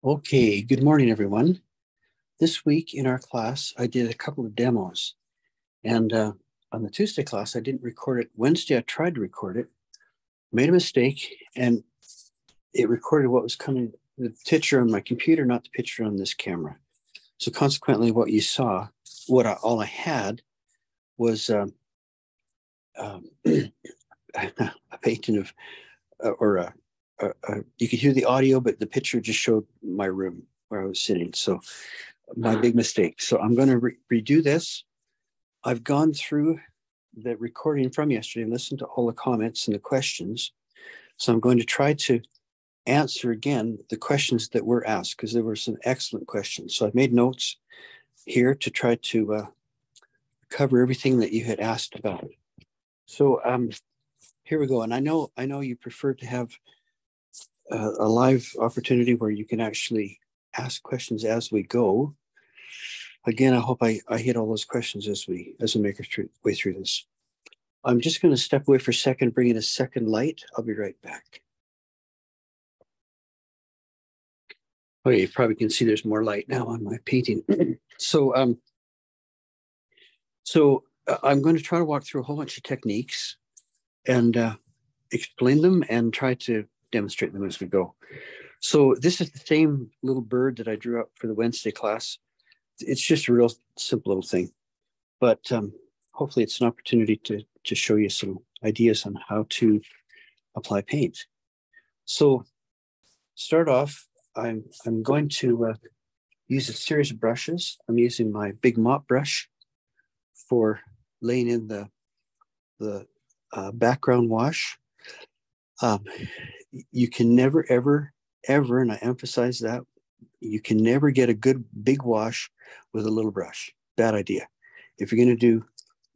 Okay, good morning, everyone. This week in our class, I did a couple of demos. And on the Tuesday class, I didn't record it. Wednesday, I tried to record it, made a mistake, and it recorded what was coming, the picture on my computer, not the picture on this camera. So consequently, what you saw, all I had was a painting of, you could hear the audio, but the picture just showed my room where I was sitting. So my big mistake. So I'm going to redo this. I've gone through the recording from yesterday and listened to all the comments and the questions. So I'm going to try to answer again the questions that were asked, because there were some excellent questions. So I've made notes here to try to cover everything that you had asked about. So here we go. And I know you prefer to have a live opportunity where you can actually ask questions as we go. Again, I hope I hit all those questions as we make our way through this. I'm just going to step away for a second, bring in a second light. I'll be right back. Okay, you probably can see there's more light now on my painting. So I'm going to try to walk through a whole bunch of techniques and explain them and try to demonstrate them as we go. So this is the same little bird that I drew up for the Wednesday class. It's just a real simple little thing, but hopefully it's an opportunity to show you some ideas on how to apply paint. So start off, I'm going to use a series of brushes. I'm using my big mop brush for laying in the background wash. You can never, ever, and I emphasize that, you can never get a good big wash with a little brush. Bad idea. If you're going to do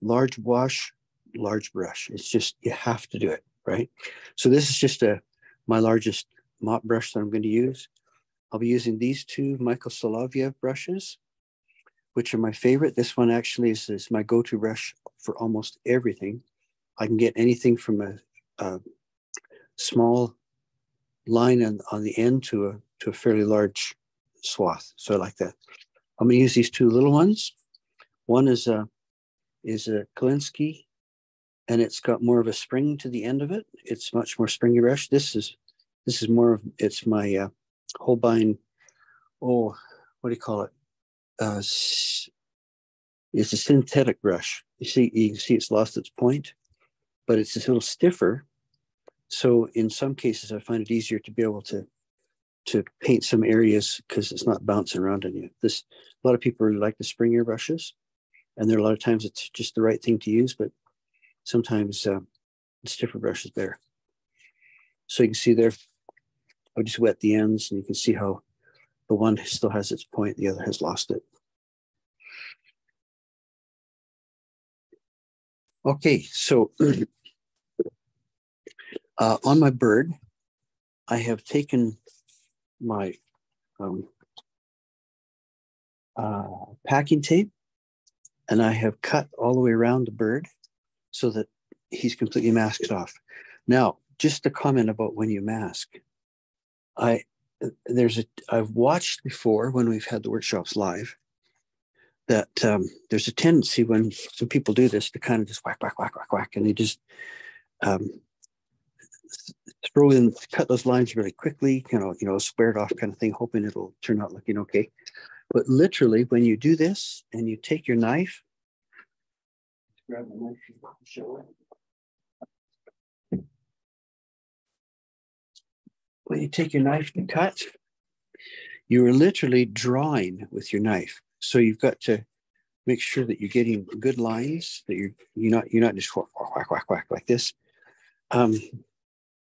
large wash, large brush. It's just, you have to do it, right? So this is just my largest mop brush that I'm going to use. I'll be using these two Michael Soloviev brushes, which are my favorite. This one actually is my go-to brush for almost everything. I can get anything from a small line on the end to a fairly large swath. So I like that. I'm going to use these two little ones. One is a Kolinsky, and it's got more of a spring to the end of it. It's much more springy brush. This is more of, it's my Holbein, what do you call it? It's a synthetic brush. You can see it's lost its point, but it's a little stiffer. So in some cases, I find it easier to be able to paint some areas because it's not bouncing around on you. A lot of people really like the springier brushes, and there are a lot of times it's just the right thing to use, but sometimes the stiffer brush is better. So you can see there, I'll just wet the ends, and you can see how the one still has its point, the other has lost it. Okay, so on my bird, I have taken my packing tape, and I have cut all the way around the bird so that he's completely masked off. Now, just a comment about when you mask. I've watched before when we've had the workshops live that there's a tendency when some people do this to kind of just whack, and they just cut those lines really quickly, square it off kind of thing, hoping it'll turn out looking okay. But literally, when you do this and you take your knife, grab my knife, show it. When you take your knife to cut, you are literally drawing with your knife. So you've got to make sure that you're getting good lines, that you're not just whack like this.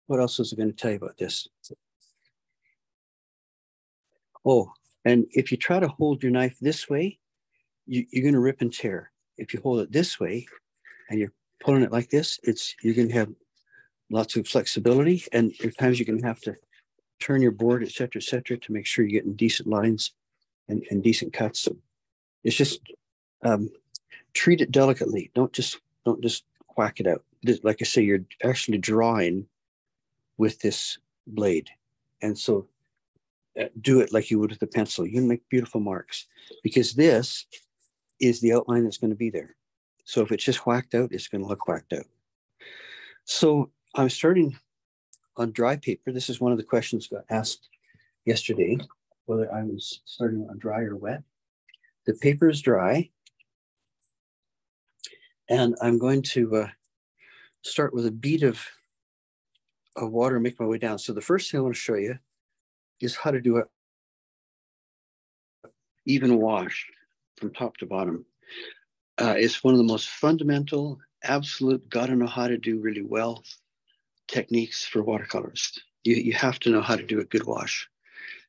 What else was I going to tell you about this? Oh, and if you try to hold your knife this way, you're going to rip and tear. If you hold it this way and you're pulling it like this, you're going to have lots of flexibility, and there's times you're going to have to turn your board, et cetera, to make sure you're getting decent lines and decent cuts. So it's just treat it delicately. Don't just whack it out. Like I say, you're actually drawing with this blade. And so do it like you would with a pencil. You can make beautiful marks because this is the outline that's going to be there. So if it's just whacked out, it's going to look whacked out. So I'm starting on dry paper. This is one of the questions got asked yesterday, whether I was starting on dry or wet. The paper is dry. And I'm going to start with a bead of water and make my way down. So the first thing I want to show you is how to do an even wash from top to bottom. It's one of the most fundamental, absolute, gotta know how to do really well techniques for watercolors. You have to know how to do a good wash.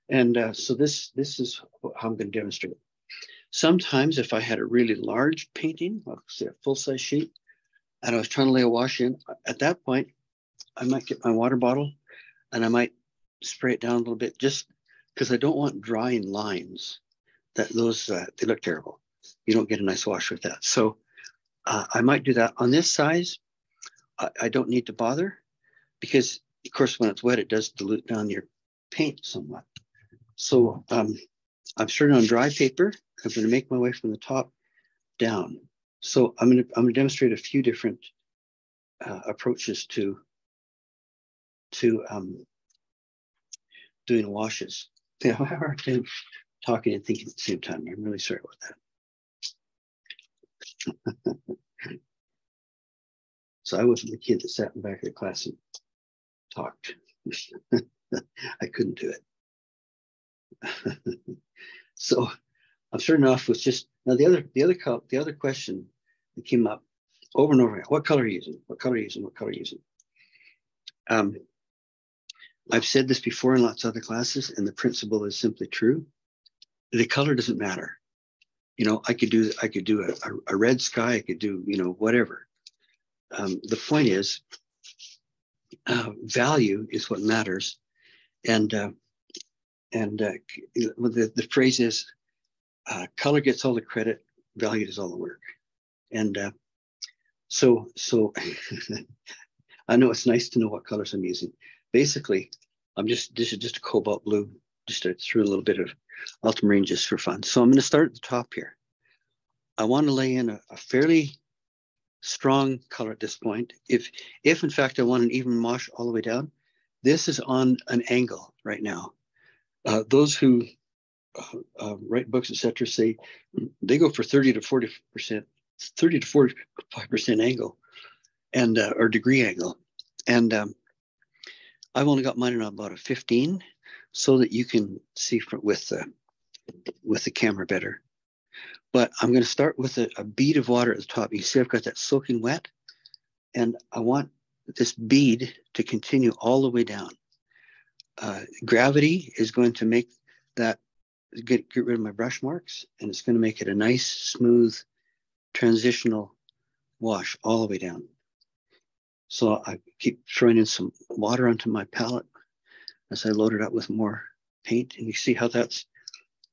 And so this is how I'm going to demonstrate it. Sometimes if I had a really large painting, like say a full-size sheet, and I was trying to lay a wash in, at that point, I might get my water bottle and I might spray it down a little bit just because I don't want drying lines. That those they look terrible. You don't get a nice wash with that. So I might do that. On this size, I don't need to bother because, of course, when it's wet, it does dilute down your paint somewhat. So I'm starting on dry paper. I'm going to make my way from the top down. So I'm going to demonstrate a few different approaches to doing washes. Yeah, I have a hard time talking and thinking at the same time. I'm really sorry about that. So I wasn't the kid that sat in the back of the class and talked. I couldn't do it. So I'm starting off with just now the other question that came up over and over again. What color are you using? What color are you using? What color are you using? I've said this before in lots of other classes, and the principle is simply true. The color doesn't matter. You know, I could do a red sky. I could do, you know, whatever. The point is, value is what matters, and the phrase is, color gets all the credit, value does all the work, and so I know it's nice to know what colors I'm using. Basically, this is just a cobalt blue. Just threw a little bit of ultramarine just for fun. So I'm going to start at the top here. I want to lay in a fairly strong color at this point. If in fact I want an even wash all the way down, this is on an angle right now. Those who write books, etc., say they go for 30 to 45% angle, and or degree angle, and I've only got mine on about a 15, so that you can see with the camera better. But I'm going to start with a bead of water at the top. You see I've got that soaking wet, and I want this bead to continue all the way down. Gravity is going to make that get rid of my brush marks, and it's going to make it a nice, smooth, transitional wash all the way down. So I keep throwing in some water onto my palette as I load it up with more paint, and you see how that's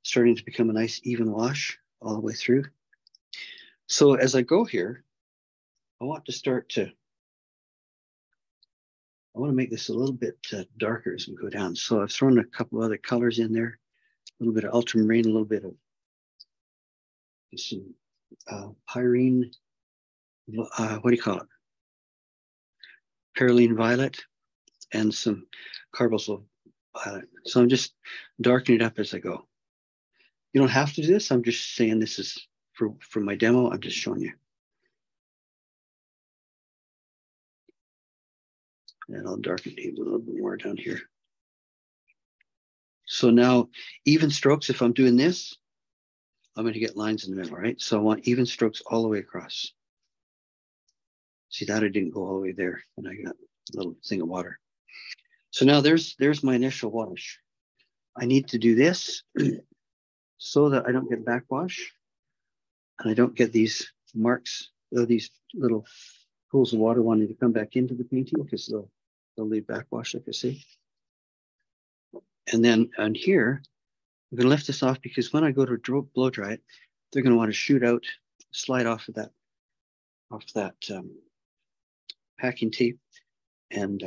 starting to become a nice even wash all the way through. So as I go here, I want to make this a little bit darker as we go down. So I've thrown a couple of other colors in there, a little bit of ultramarine, a little bit of some pyrene, what do you call it? Perylene violet, and some carbazole violet. So I'm just darkening it up as I go. You don't have to do this. I'm just saying this is for my demo. I'm just showing you. And I'll darken it a little bit more down here. So now even strokes, if I'm doing this, I'm going to get lines in the middle, right? So I want even strokes all the way across. See that I didn't go all the way there, and I got a little thing of water. So now there's my initial wash. I need to do this so that I don't get backwash, and I don't get these marks, these little pools of water wanting to come back into the painting, because they'll leave backwash, like I say. And then on here, I'm going to lift this off, because when I go to blow dry it, they're going to want to shoot out, slide off of that packing tape, and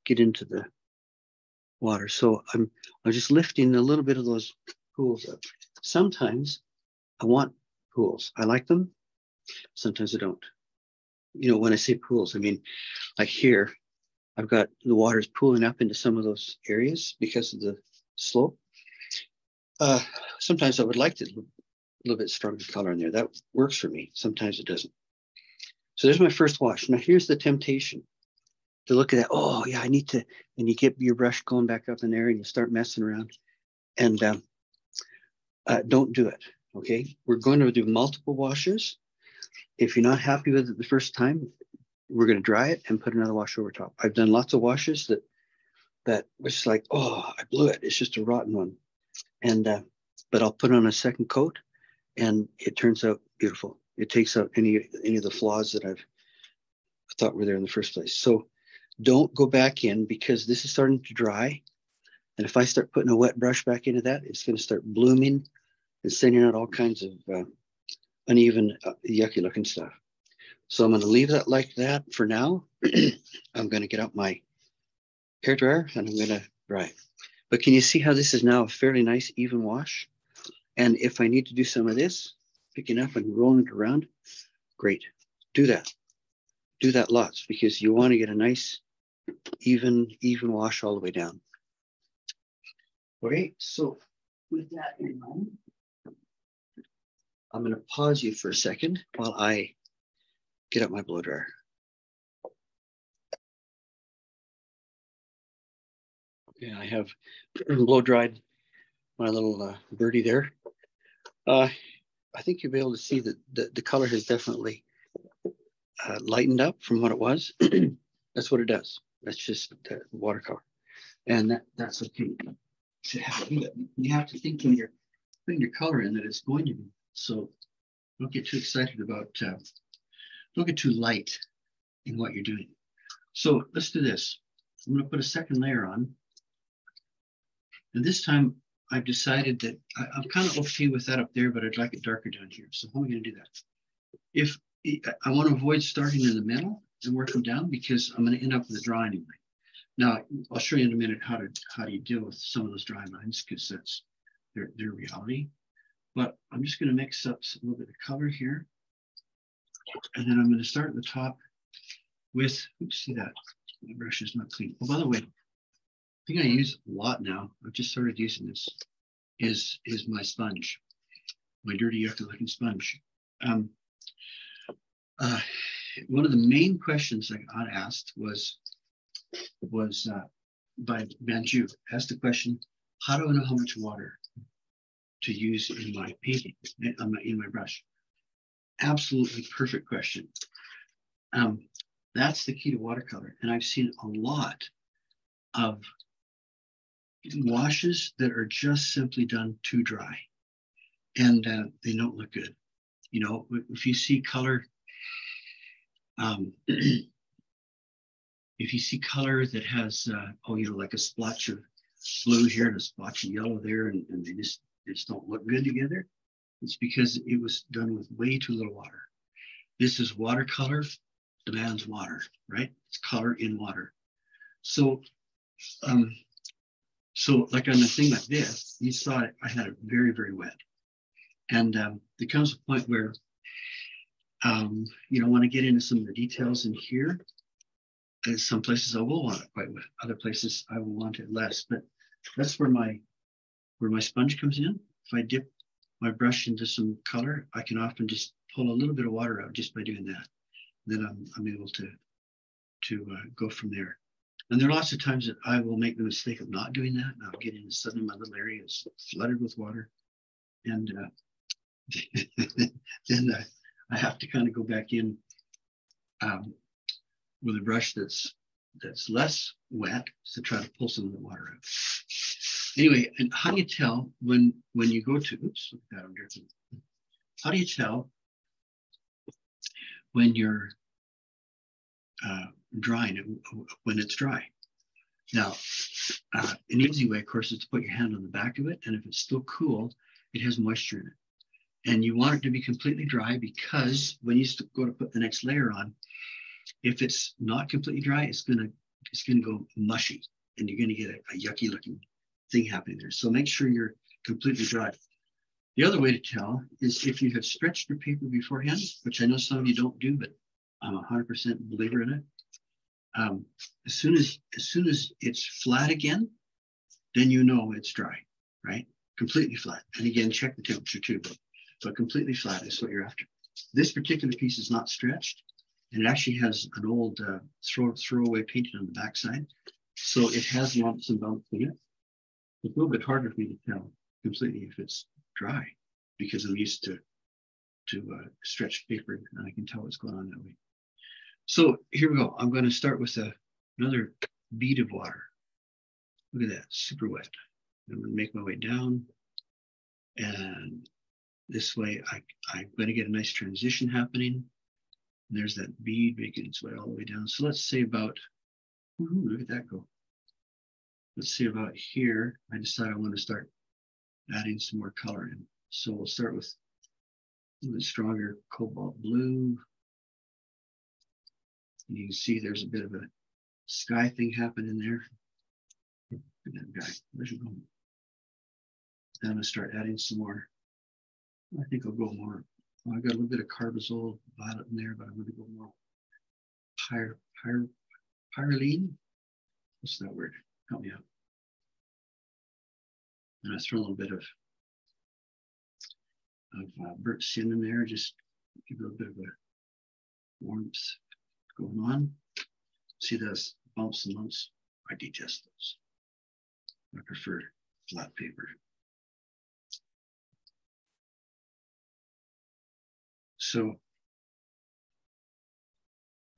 get into the water. So I'm just lifting a little bit of those pools up. Sometimes I want pools. I like them. Sometimes I don't. You know, when I say pools, I mean like here, I've got the water's pooling up into some of those areas because of the slope. Uh, Sometimes I would like to a little bit stronger color in there. That works for me. Sometimes it doesn't. So there's my first wash. Now here's the temptation to look at that. Oh yeah, I need to. And you get your brush going back up in there, and you start messing around. And don't do it. Okay, we're going to do multiple washes. If you're not happy with it the first time, we're going to dry it and put another wash over top. I've done lots of washes that was like, oh, I blew it. It's just a rotten one. And but I'll put on a second coat, and it turns out beautiful. It takes out any of the flaws that I've thought were there in the first place. So don't go back in because this is starting to dry. And if I start putting a wet brush back into that, it's going to start blooming and sending out all kinds of uneven, yucky looking stuff. So I'm going to leave that like that for now. I'm going to get out my hair dryer and I'm going to dry it. But can you see how this is now a fairly nice even wash? And if I need to do some of this, picking up and rolling it around, great. Do that. Do that lots because you want to get a nice even wash all the way down. Okay, so with that in mind, I'm going to pause you for a second while I get up my blow dryer. Okay, I have blow dried my little birdie there. I think you'll be able to see that the color has definitely lightened up from what it was. That's what it does. That's just watercolor. And that's okay. You have to think when you're putting your color in that it's going to be. So don't get too excited about, don't get too light in what you're doing. So let's do this. I'm going to put a second layer on. And this time I've decided that I'm kind of okay with that up there, but I'd like it darker down here. So how am I going to do that? If I want to avoid starting in the middle and working down because I'm going to end up with a draw anyway. Now, I'll show you in a minute how do you deal with some of those dry lines because that's their reality. But I'm just going to mix up a little bit of color here. And then I'm going to start at the top with, oops, see that? My brush is not clean. Oh, by the way, the thing I use a lot now, I've just started using this, is my sponge, my dirty, yucky looking sponge. One of the main questions I got asked was by Manju, asked the question, how do I know how much water to use in my painting, in my brush? Absolutely perfect question. That's the key to watercolor. And I've seen a lot of washes that are just simply done too dry and they don't look good. You know, if you see color, if you see color that has, like a splotch of blue here and a splotch of yellow there, and they just don't look good together, it's because it was done with way too little water. This is watercolor, demands water, right? It's color in water. So, so like on a thing like this, you saw it, I had it very, very wet. And there comes a point where, when I get into some of the details in here, some places I will want it quite wet. Other places I will want it less. But that's where my sponge comes in. If I dip my brush into some color, I can often just pull a little bit of water out just by doing that. Then I'm able to go from there. And there are lots of times that I will make the mistake of not doing that. And I'll get in, suddenly my little area is flooded with water. And then I have to kind of go back in with a brush that's less wet to try to pull some of the water out. Anyway, and how do you tell when you go to, oops, look at that, I'm dirty. How do you tell when you're drying it, when it's dry? Now, an easy way, of course, is to put your hand on the back of it, and if it's still cool, it has moisture in it. And you want it to be completely dry because when you go to put the next layer on, if it's not completely dry, it's gonna go mushy. and you're going to get a yucky looking thing happening there. So make sure you're completely dry. The other way to tell is if you have stretched your paper beforehand, which I know some of you don't do, but I'm 100% believer in it. As soon as it's flat again, then you know it's dry, right? Completely flat. And again, check the temperature too, but completely flat is what you're after. This particular piece is not stretched, and it actually has an old throwaway painted on the backside. So it has lumps and bumps in it. It's a little bit harder for me to tell completely if it's dry because I'm used to stretched paper and I can tell what's going on that way. So here we go. I'm going to start with another bead of water. Look at that, super wet. I'm going to make my way down, and this way I'm going to get a nice transition happening. And there's that bead making its way all the way down. So let's say about, look at that go. Let's see about here. I decide I want to start adding some more color in. So we'll start with a little bit stronger cobalt blue. And you can see there's a bit of a sky thing happening there. Look at that guy. Where's he going? Then I'm going to start adding some more. I think I'll go more. Well, I got a little bit of carbazole violet in there, but I'm going to go more pyroline. What's that word? Help me out. And I throw a little bit of burnt sin in there, just give it a bit of a warmth going on. See those bumps and lumps? I detest those. I prefer flat paper. So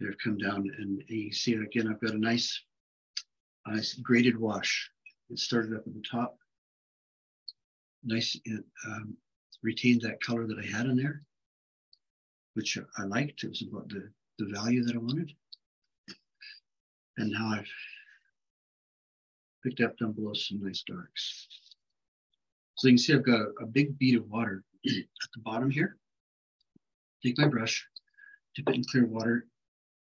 they've come down, and you see again, I've got a nice graded wash. It started up at the top. Nice, retained that color that I had in there, which I liked. It was about the value that I wanted. And now I've picked up down below some nice darks. So you can see I've got a big bead of water at the bottom here. Take my brush, dip it in clear water,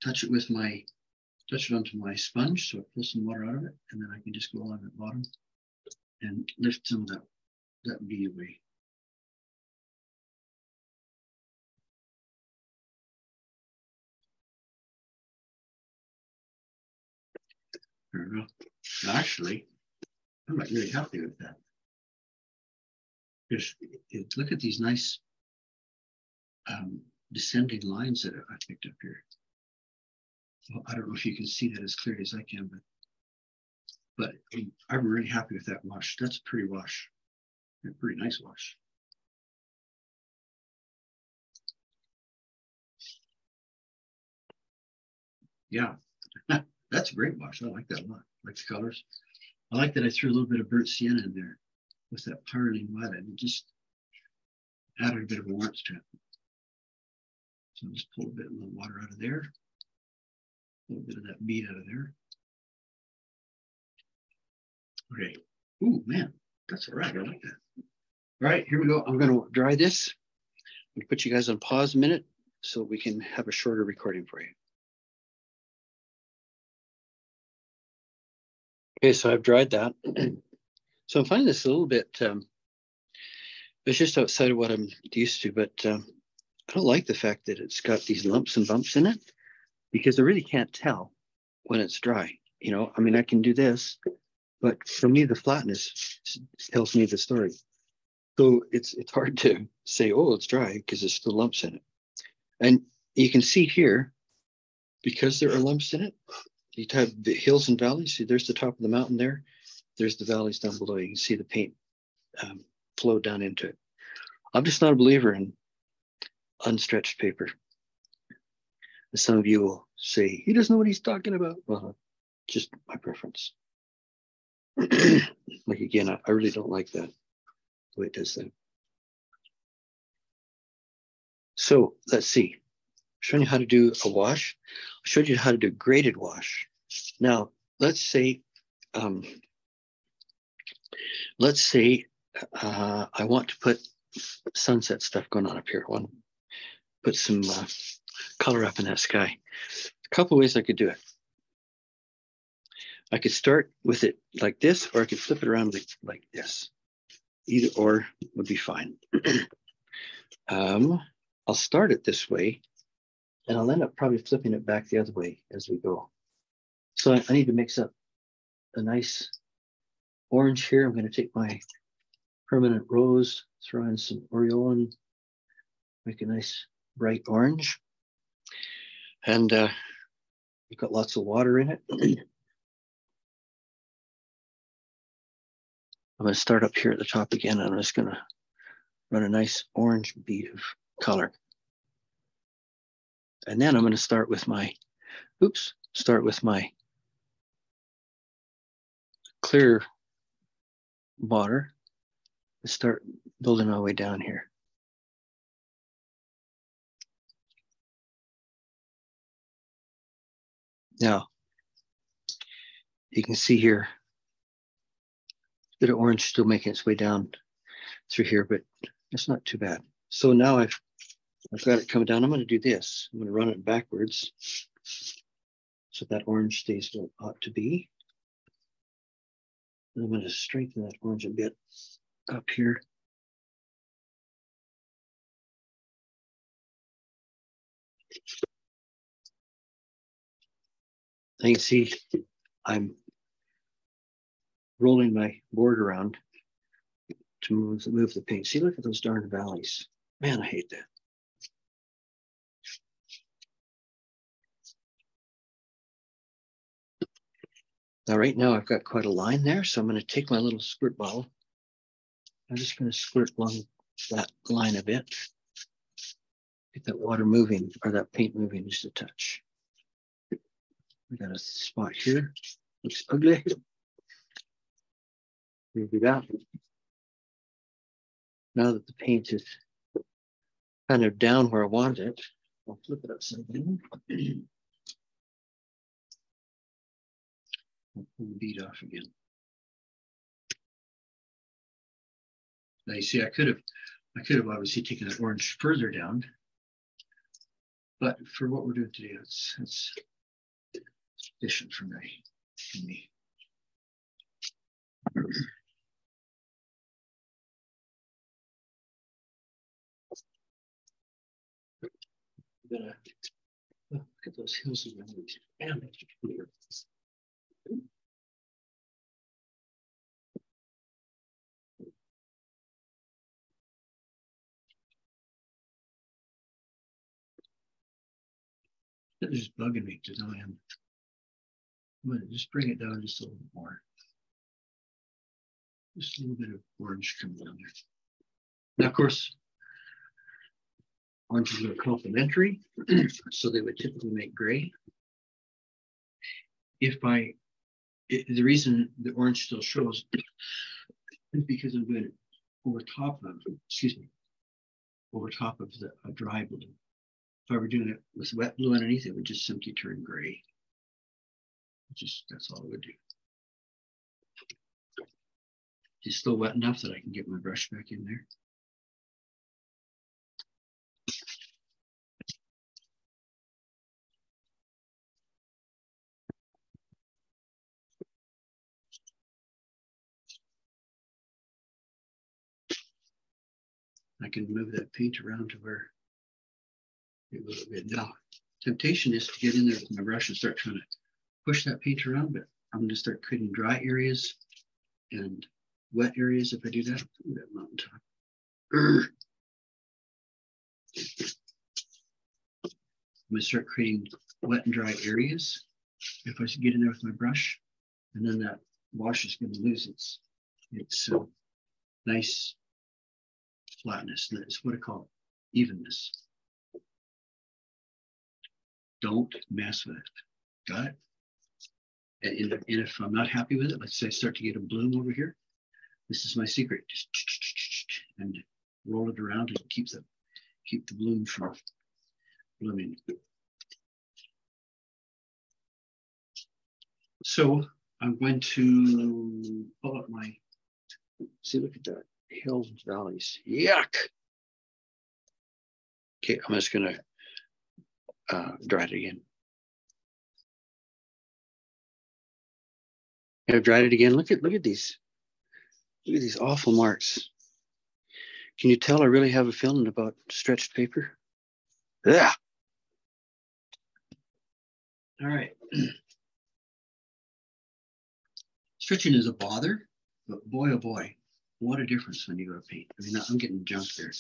touch it onto my sponge so it pulls some water out of it, and then I can just go along the bottom and lift some of that bead away. There we go. Actually, I'm not really happy with that. Because look at these nice descending lines that I picked up here. Well, I don't know if you can see that as clearly as I can, but I'm really happy with that wash. That's a pretty wash. A pretty nice wash. Yeah, that's a great wash. I like that a lot. I like the colors. I like that I threw a little bit of burnt sienna in there with that pyroline violet and just added a bit of warmth to it. So I'll just pull a bit of the water out of there. A little bit of that bead out of there. Okay. Ooh, man, that's all right. I like that. All right, here we go. I'm going to dry this. I'm going to put you guys on pause a minute so we can have a shorter recording for you. Okay, so I've dried that. So I'm finding this a little bit, it's just outside of what I'm used to, but I don't like the fact that it's got these lumps and bumps in it because I really can't tell when it's dry. You know, I mean, I can do this, but for me, the flatness tells me the story. So it's hard to say, oh, it's dry because there's still lumps in it. And you can see here, because there are lumps in it, you have the hills and valleys. See, there's the top of the mountain there. There's the valleys down below. You can see the paint flow down into it. I'm just not a believer in unstretched paper. Some of you will say, he doesn't know what he's talking about. Well, just my preference. Like again, I really don't like that, the way it does that. So let's see. Showing you how to do a wash. I showed you how to do graded wash. Now, let's say I want to put sunset stuff going on up here. I want to put some color up in that sky. A couple ways I could do it. I could start with it like this, or I could flip it around like this. Either or would be fine. I'll start it this way, and I'll end up probably flipping it back the other way as we go. So I need to mix up a nice orange here. I'm going to take my permanent rose, throw in some aureolin, make a nice bright orange. And you've got lots of water in it. I'm going to start up here at the top again. I'm just going to run a nice orange bead of color. And then I'm going to start with my clear water and start building our way down here. Now, you can see here, a bit of orange still making its way down through here, but it's not too bad. So now I've got it coming down. I'm going to do this. I'm going to run it backwards so that orange stays where it ought to be. And I'm going to strengthen that orange a bit up here. And you can see I'm rolling my board around to move the paint. See, look at those darn valleys. Man, I hate that. Now, right now, I've got quite a line there, so I'm going to take my little squirt bottle. I'm just going to squirt along that line a bit. Get that water moving, or that paint moving just a touch. We got a spot here. Looks ugly. Maybe that. Now that the paint is kind of down where I want it, I'll flip it upside down. I'll pull the bead off again. Now you see, I could have obviously taken that orange further down, but for what we're doing today, it's sufficient for me. Look at those hills and valleys. Damn, that's clear. It's just bugging me to know I'm going to just bring it down just a little bit more. Just a little bit of orange coming down there. Now, of course, oranges are complementary, so they would typically make gray. The reason the orange still shows is because I'm doing it over top of a dry blue. If I were doing it with wet blue underneath, it would just simply turn gray. That's all it would do. It's still wet enough that I can get my brush back in there. I can move that paint around to where it was a bit. Now, temptation is to get in there with my brush and start trying to push that paint around, but I'm going to start creating dry areas and wet areas if I do that. That mountaintop. I'm going to start creating wet and dry areas if I get in there with my brush, and then that wash is going to lose its nice flatness. And that's what I call evenness. Don't mess with it. Got it? And if I'm not happy with it, let's say I start to get a bloom over here. This is my secret. Just and roll it around and keep the bloom from blooming. So I'm going to pull up my, see, look at that, hills and valleys. Yuck. Okay, I'm just going to dry it again. I've dried it again. Look at these. Look at these awful marks. Can you tell I really have a feeling about stretched paper? Yeah. All right. Stretching is a bother, but boy, oh boy, what a difference when you go to paint. I mean, I'm getting junk there.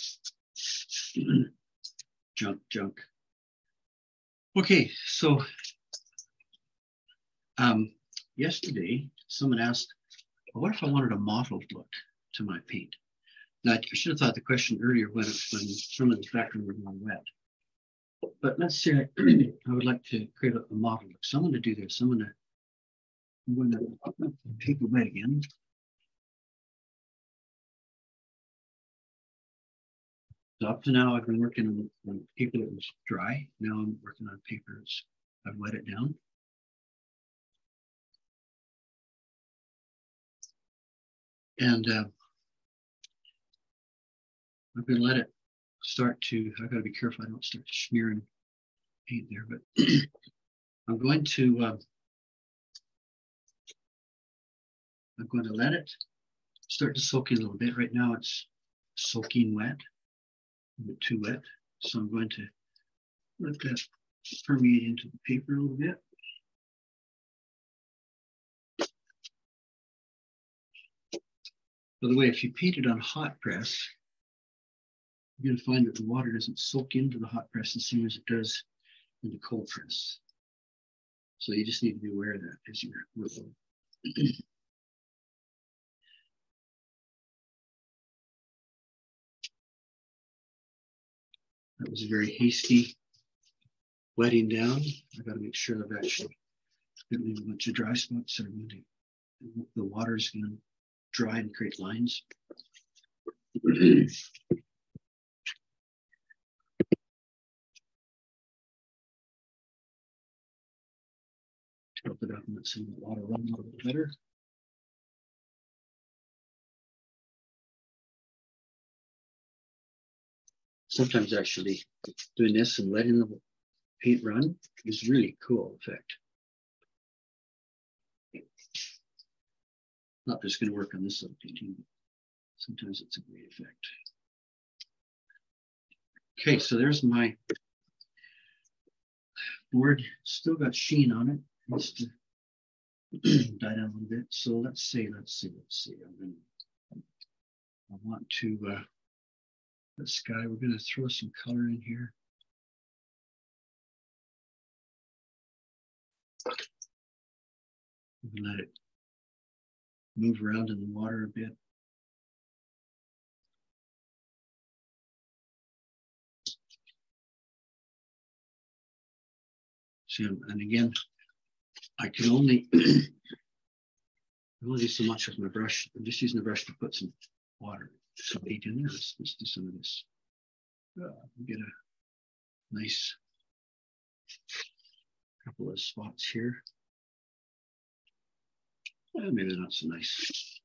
junk. Okay, so yesterday someone asked, well, what if I wanted a mottled look to my paint? Now, I should have thought the question earlier when some of the background were more wet. But let's say I would like to create a mottled look. So I'm going to do this. I'm going to take it wet again. So up to now, I've been working on paper that was dry. Now I'm working on paper that's I've wet it down. And I'm going to let it start to, I've got to be careful I don't start smearing paint there, but I'm going to let it start to soak in a little bit. Right now it's soaking wet, a bit too wet. So I'm going to let that permeate into the paper a little bit. By the way, if you paint it on hot press, you're going to find that the water doesn't soak into the hot press the same as it does in the cold press. So you just need to be aware of that as you're working. That was a very hasty wetting down. I got to make sure I've actually didn't leave a bunch of dry spots. So the water is going to dry and create lines. Tilt it up and let some of the water run a little bit better. Sometimes actually doing this and letting the paint run is really cool effect. Not just going to work on this little painting. Sometimes it's a great effect. Okay, so there's my board. Still got sheen on it. Needs to die down a little bit. So let's see. I want to this guy. We're going to throw some color in here. Let it move around in the water a bit. See, and again, I can only do so much with my brush. I'm just using the brush to put some water, some paint in there. Let's do some of this. Get a nice couple of spots here. Maybe not so nice.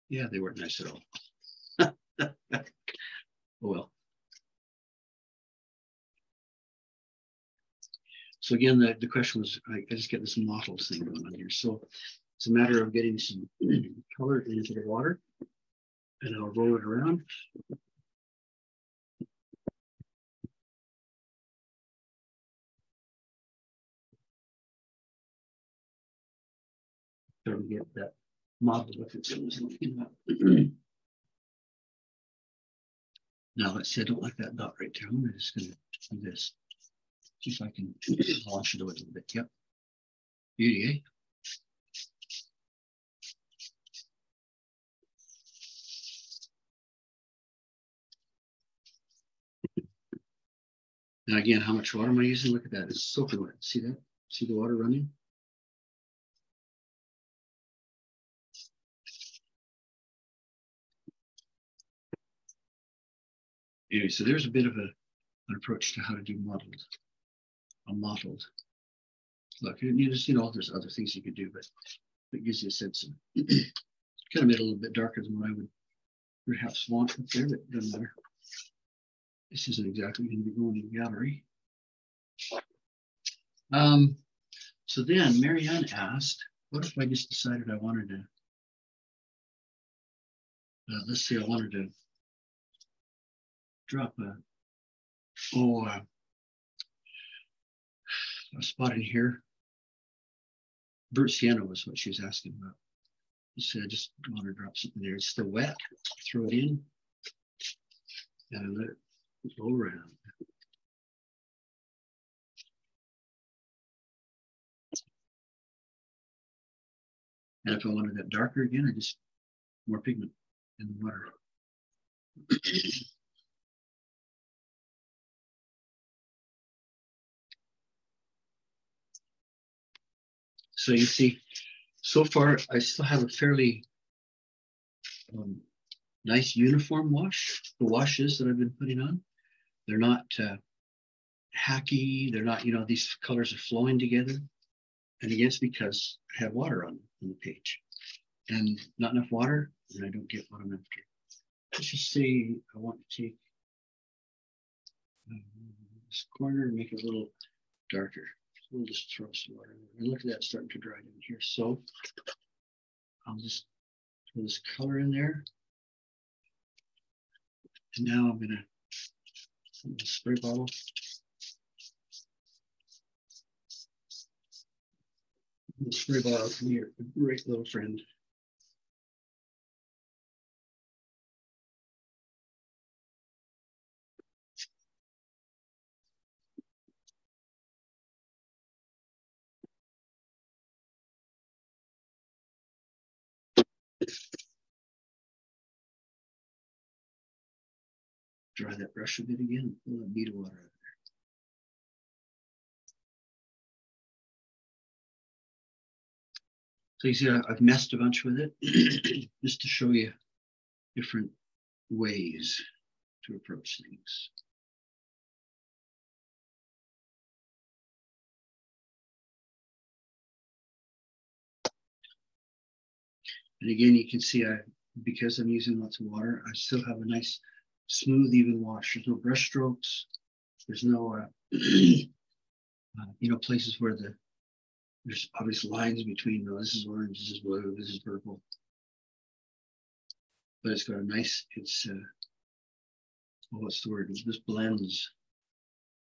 Yeah, they weren't nice at all. Oh well. So again, the question was, I just get this mottled thing going on here. So it's a matter of getting some color into the water, and I'll roll it around. So we get that mottled look that someone's looking at. Now let's see, I don't like that dot right there. I'm just going to do this. See if I can wash it away a little bit. Yep. Beauty, eh? Now again, how much water am I using? Look at that. It's soaking wet. See that? See the water running? Anyway, so there's a bit of an approach to how to do a mottled look. You just, there's other things you could do, but it gives you a sense of kind of made it a little bit darker than what I would perhaps want up there, but it doesn't matter. This isn't exactly going to be going in the gallery. So then Marianne asked, what if I just decided I wanted to, let's say I wanted to drop a spot in here. Burnt sienna was what she was asking about. So I just want to drop something there. It's still wet. Throw it in and let it go around. And if I wanted that darker again, I just more pigment in the water. So you see, so far I still have a fairly nice uniform wash. The washes that I've been putting on, they're not hacky. They're not, you know, these colors are flowing together. And again, it's because I had water on the page. And not enough water, and I don't get what I'm after. Let's just say I want to take this corner and make it a little darker. We'll just throw some water in there. And look at that starting to dry down here. So I'll just throw this color in there. And now I'm going to spray bottle. The spray bottle can be a great little friend. Dry that brush a bit again, pull that bead of water out of there. So you see, I've messed a bunch with it just to show you different ways to approach things. And again, you can see because I'm using lots of water, I still have a nice smooth, even wash. There's no brush strokes. There's no, you know, places where there's obvious lines between, oh, this is orange, this is blue, this is purple. But it's got a nice, it's, what's the word? It just blends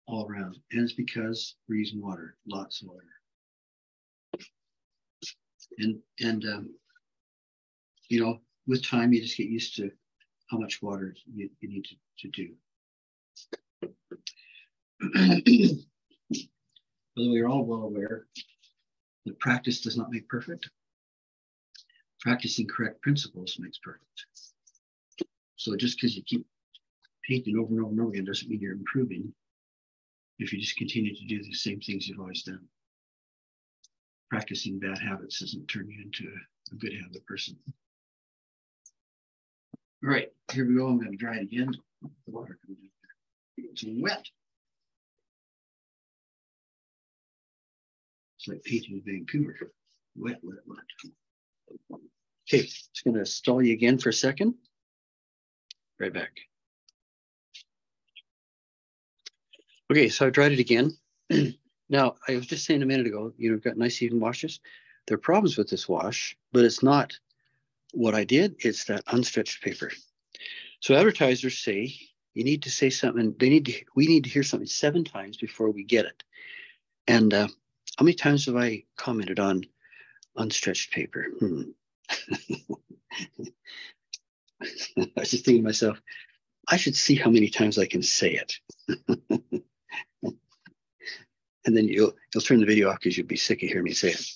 all around. And it's because we're using water, lots of water. And you know, with time, you just get used to how much water you need to do. Although you're all well aware that practice does not make perfect. Practicing correct principles makes perfect. So just because you keep painting over and over and over again doesn't mean you're improving if you just continue to do the same things you've always done. Practicing bad habits doesn't turn you into a good habit person. All right, here we go. I'm going to dry it again. The water comes in there. It's wet. It's like painting in Vancouver. Wet, wet, wet. Okay, just going to stall you again for a second. Right back. Okay, so I dried it again. Now, I was just saying a minute ago, you know, we've got nice even washes. There are problems with this wash, but it's not what I did. It's that unstretched paper. So advertisers say you need to say something. We need to hear something 7 times before we get it. And how many times have I commented on unstretched paper? I was just thinking to myself, I should see how many times I can say it. And then you'll turn the video off because you'll be sick of hearing me say it.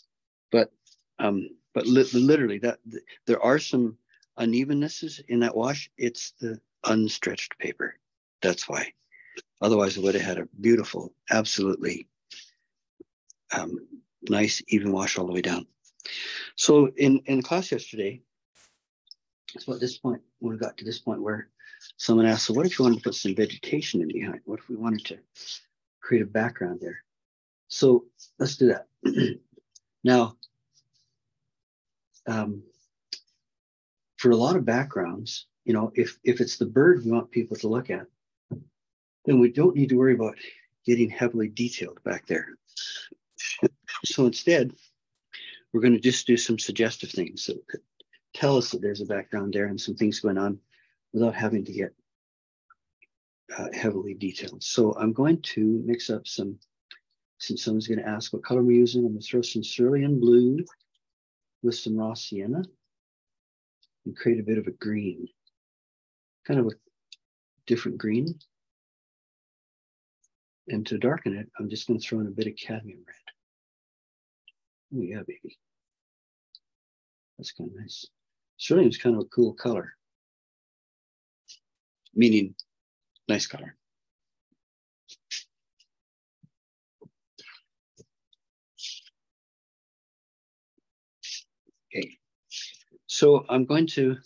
But literally, that there are some unevennesses in that wash. It's the unstretched paper. That's why. Otherwise, it would have had a beautiful, absolutely nice, even wash all the way down. So in class yesterday, so at this point, when we got to this point where someone asked, so what if you wanted to put some vegetation in behind? What if we wanted to create a background there? So let's do that. Now, for a lot of backgrounds, you know, if it's the bird we want people to look at, then we don't need to worry about getting heavily detailed back there. So instead, we're going to just do some suggestive things that tell us that there's a background there and some things going on without having to get heavily detailed. So I'm going to mix up some, since someone's going to ask what color we're using, I'm going to throw some cerulean blue with some raw sienna and create a bit of a green, kind of a different green. And to darken it, I'm just going to throw in a bit of cadmium red. Oh yeah, baby. That's kind of nice. Cerulean is kind of a cool color, meaning nice color. Okay, so I'm going to,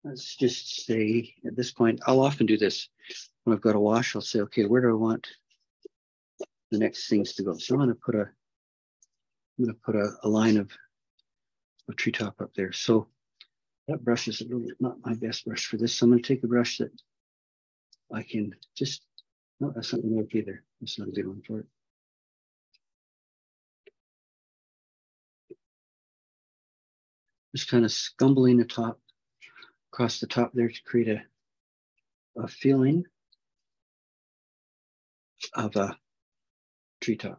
let's just say at this point, I'll often do this when I've got a wash. I'll say, okay, where do I want the next things to go? So I'm going to put a line of treetop up there. So that brush is really not my best brush for this. So I'm going to take a brush that I can just, no, that's not going to work either. That's not a good one for it. Just kind of scumbling the top, across the top there to create a feeling of a treetop.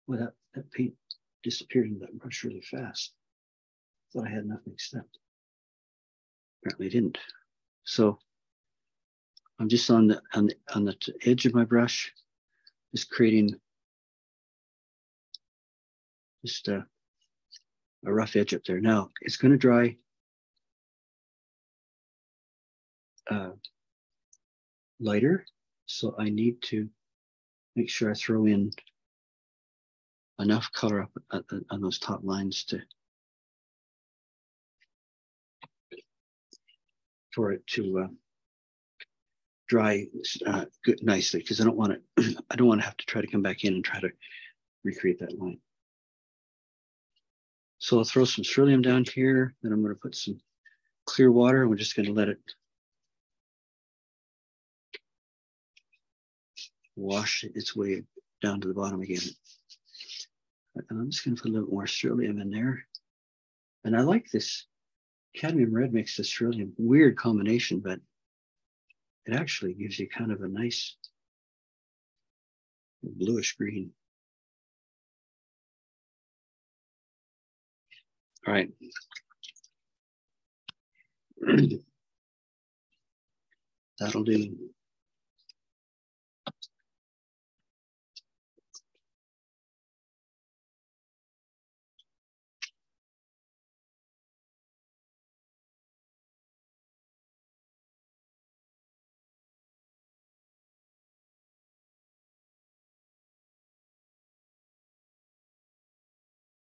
Well, that paint disappeared in that brush really fast. Thought I had enough mixed up. Apparently I didn't. So I'm just on the edge of my brush, just creating just a rough edge up there. Now it's going to dry lighter, so I need to make sure I throw in enough color up on those top lines for it to dry good, nicely, because I don't want to have to try to come back in and try to recreate that line. So I'll throw some cerulean down here, then I'm going to put some clear water, and we're just going to let it wash its way down to the bottom again. And I'm just going to put a little more cerulean in there. And I like this cadmium red makes this cerulean weird combination, but it actually gives you kind of a nice bluish green. All right. That'll do.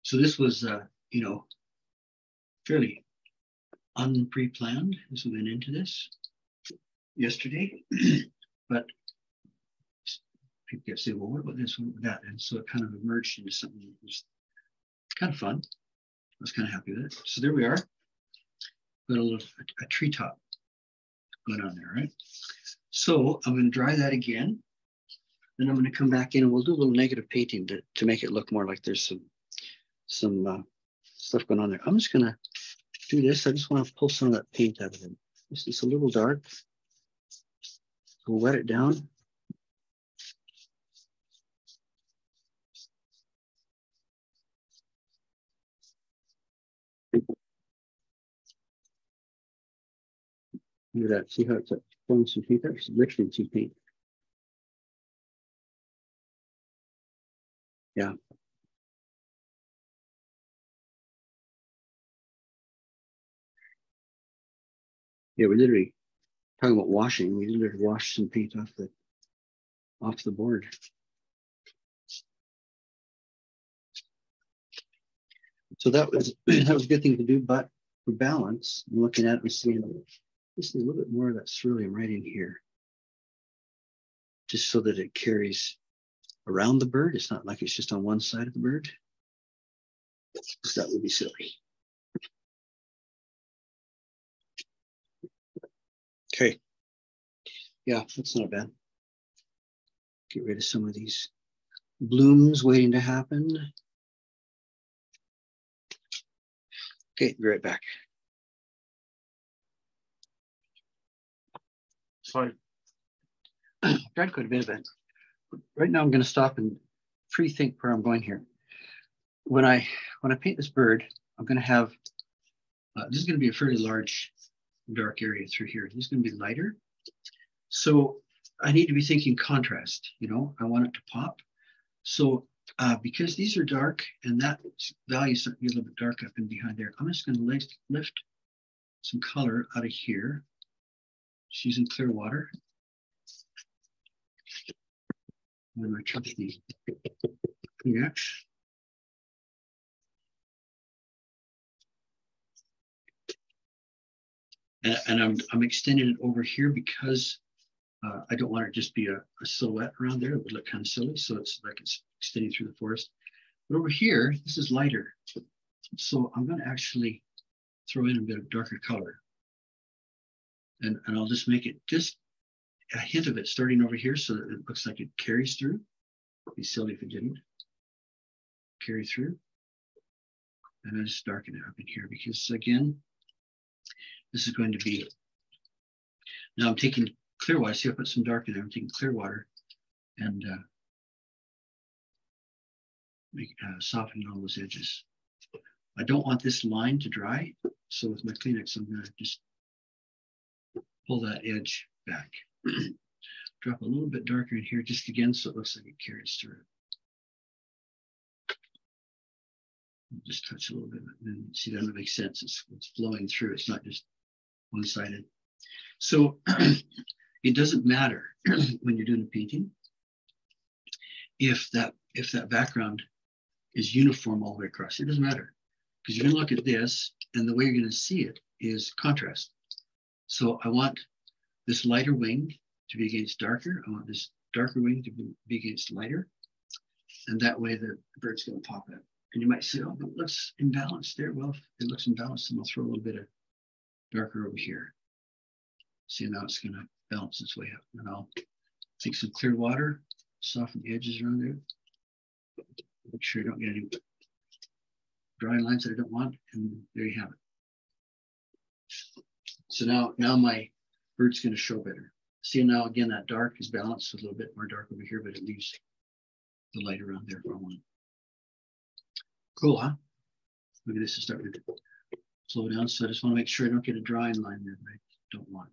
So this was, fairly unpre-planned as we went into this yesterday, but people kept saying, well, what about this, what about that? And so it kind of emerged into something that was kind of fun. I was kind of happy with it. So there we are. Got a treetop going on there, right? So I'm going to dry that again. Then I'm going to come back in and we'll do a little negative painting to make it look more like there's some stuff going on there. I'm just going to do this. I just want to pull some of that paint out of it. It's a little dark. We'll wet it down. Look at that. See how it's throwing some paint there? It's literally some paint. Yeah. Yeah, we literally talking about washing. We literally washed some paint off the board. So that was a good thing to do, but for balance, I'm looking at it and seeing just a little bit more of that cerulean right in here, just so that it carries around the bird. It's not like it's just on one side of the bird, because that would be silly. Okay. Yeah, that's not bad. Get rid of some of these blooms waiting to happen. Okay, be right back. So I tried quite a bit of it. Right now I'm going to stop and pre-think where I'm going here. When I paint this bird, I'm going to have, this is going to be a fairly large dark area through here. This is going to be lighter. So I need to be thinking contrast, you know, I want it to pop. So because these are dark and that value is starting to get a little bit dark up and behind there, I'm just going to lift some color out of here. Just using clear water. When I touch the Kleenex. And I'm extending it over here because I don't want it to just be a silhouette around there. It would look kind of silly. So it's like it's extending through the forest. But over here, this is lighter. So I'm going to actually throw in a bit of darker color. And I'll just make it just a hint of it starting over here so that it looks like it carries through. It'd be silly if it didn't carry through. And I just darken it up in here because again, this is going to be, now I'm taking clear water. See, I put some dark in there. I'm taking clear water and softening all those edges. I don't want this line to dry. So with my Kleenex, I'm going to just pull that edge back. Drop a little bit darker in here just again so it looks like it carries through. Just touch a little bit and see that makes sense. It's flowing through. It's not just one-sided. So it doesn't matter when you're doing a painting if that background is uniform all the way across. It doesn't matter because you're going to look at this and the way you're going to see it is contrast. So I want this lighter wing to be against darker. I want this darker wing to be against lighter. And that way the bird's going to pop out. And you might say, oh, but it looks imbalanced there. Well, if it looks imbalanced, then I'll throw a little bit of darker over here. See, now it's going to balance its way up. And I'll take some clear water, soften the edges around there. Make sure you don't get any dry lines that I don't want. And there you have it. So now my bird's going to show better. See, now again, that dark is balanced with a little bit more dark over here, but it leaves the light around there for one. Cool, huh? Look at this, it's starting to slow down. So I just want to make sure I don't get a drying line there that I don't want.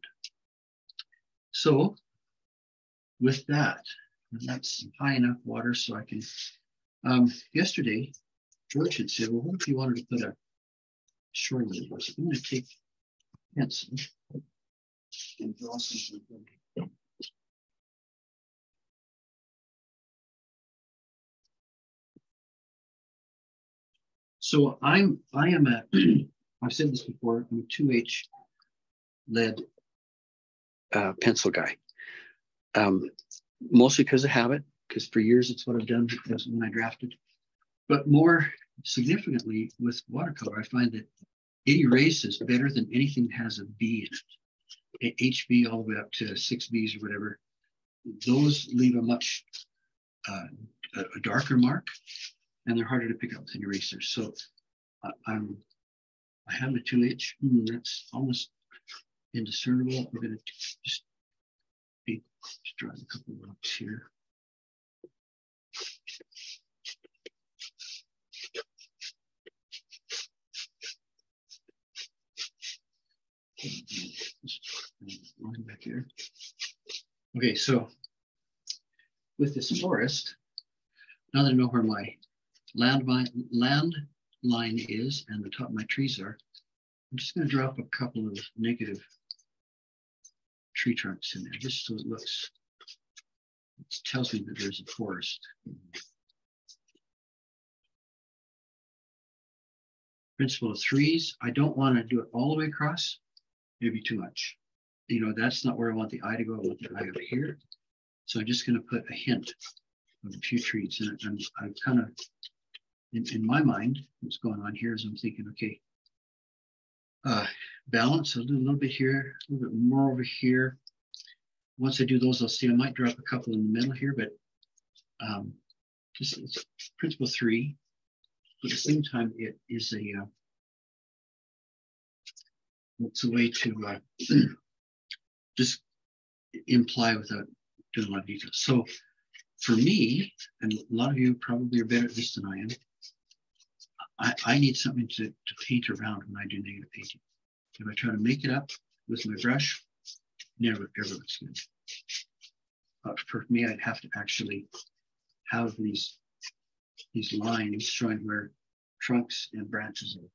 So with that, that's high enough water so I can, yesterday, George had said, well, what if you wanted to put a shoreline? So I'm going to take a pencil and draw something. So I am a, I've said this before, I'm a 2H lead pencil guy. Mostly because of habit, because for years it's what I've done when I drafted. But more significantly with watercolor, I find that it erases better than anything that has a B in it. HB all the way up to 6Bs or whatever. Those leave a much a darker mark, and they're harder to pick up with an eraser. So I have a 2H. That's almost indiscernible. I'm going to just draw a couple of marks here. Line back here. Okay, so with this forest, now that I know where my land line is and the top of my trees are, I'm just going to drop a couple of negative tree trunks in there, just so it looks, it tells me that there's a forest. Principle of threes, I don't want to do it all the way across. It'd be too much. You know, that's not where I want the eye to go. I want the eye over here. So I'm just going to put a hint of a few trees. And I'm kind of, in my mind, what's going on here is I'm thinking, okay, balance, I'll do a little bit here, a little bit more over here. once I do those, I'll see I might drop a couple in the middle here, but just it's principle 3. But at the same time, it is it's a way to just imply without doing a lot of detail. So for me, and a lot of you probably are better at this than I am, I need something to paint around when I do negative painting. If I try to make it up with my brush, never ever looks good. For me, I'd have to actually have these lines showing where trunks and branches are.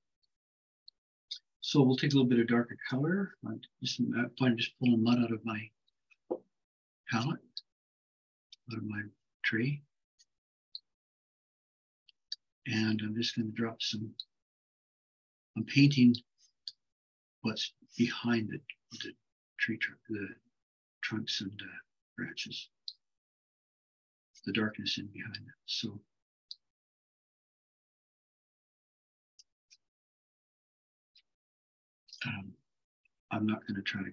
So we'll take a little bit of darker color. I'm just pulling mud out of my palette, out of my tray. And I'm just going to drop some, I'm painting what's behind the tree trunk, the trunks and branches, the darkness in behind it. So I'm not going to try to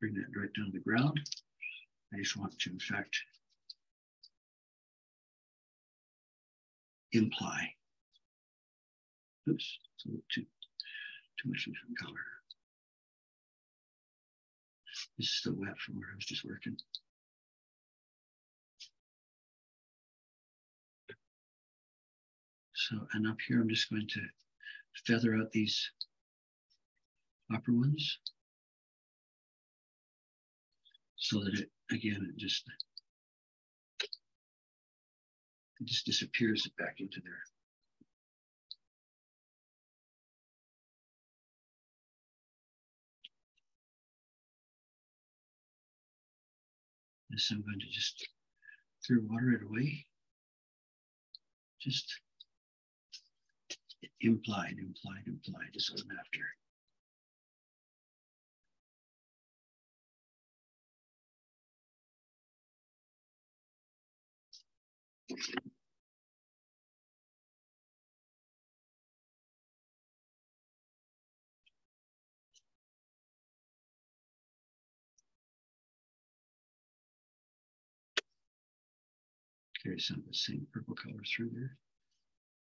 bring that right down to the ground. I just want to, in fact, imply. Oops, it's a little too much different color. This is still wet from where I was just working. So, and up here, I'm just going to feather out these upper ones so that it, again, it just disappears back into there. This I'm going to just clear water it away. Just implied is what I'm after. Carry some of the same purple color through there.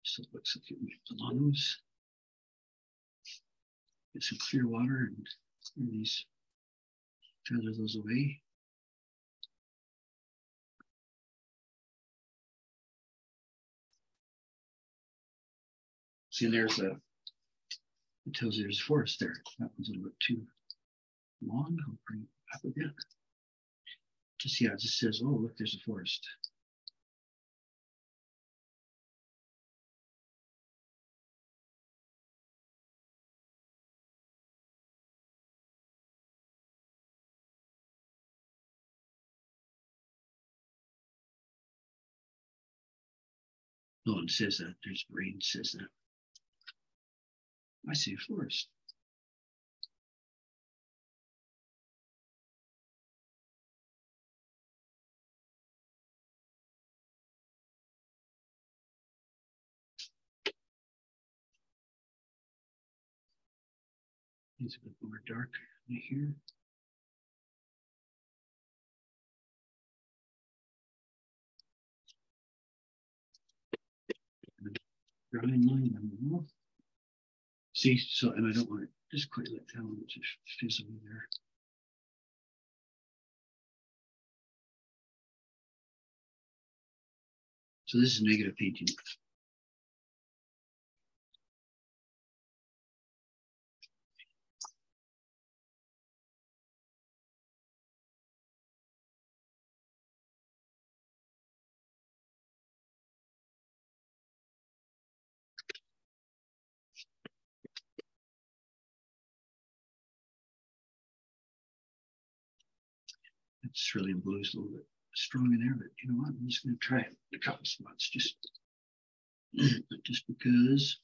So it looks like it belongs. Get some clear water and clear these, feather those away. See, and there's a, it tells you there's a forest there. That one's a little bit too long. I'll bring it up again. Just, yeah, it just says, oh, look, there's a forest. No one says that. There's rain says that. I see a forest. It's a bit more dark right here. Drawing line on the wall. See, so, and I don't want it just quite let down, it just fizzle in there. So this is negative painting. It's really in blues a little bit strong in there, but you know what? I'm just going to try it in a couple spots, just because.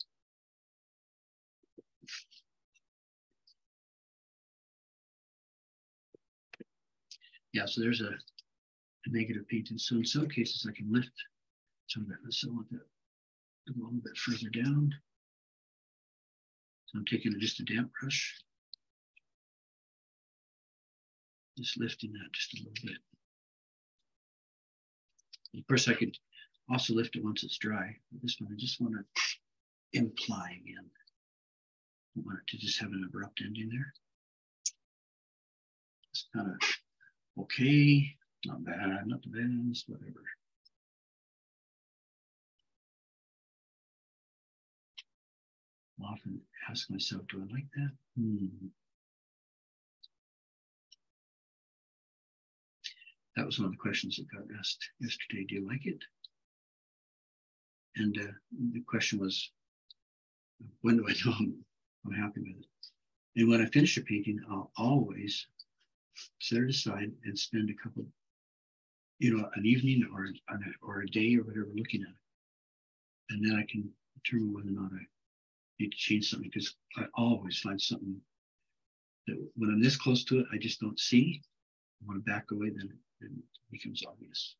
Yeah, so there's a negative painting. So in some cases, I can lift some of that. So I want that a little bit further down. So I'm taking just a damp brush. Just lifting that just a little bit. Of course, I could also lift it once it's dry. But this one, I just want to imply again. I want it to just have an abrupt ending there. It's kind of okay, not bad, not the best, whatever. I often ask myself, do I like that? That was one of the questions that got asked yesterday. Do you like it? And the question was, when do I know I'm happy with it? And when I finish a painting, I'll always set it aside and spend a couple, an evening or a day or whatever looking at it. And then I can determine whether or not I need to change something, because I always find something that when I'm this close to it, I just don't see. I want to back away, then it becomes obvious.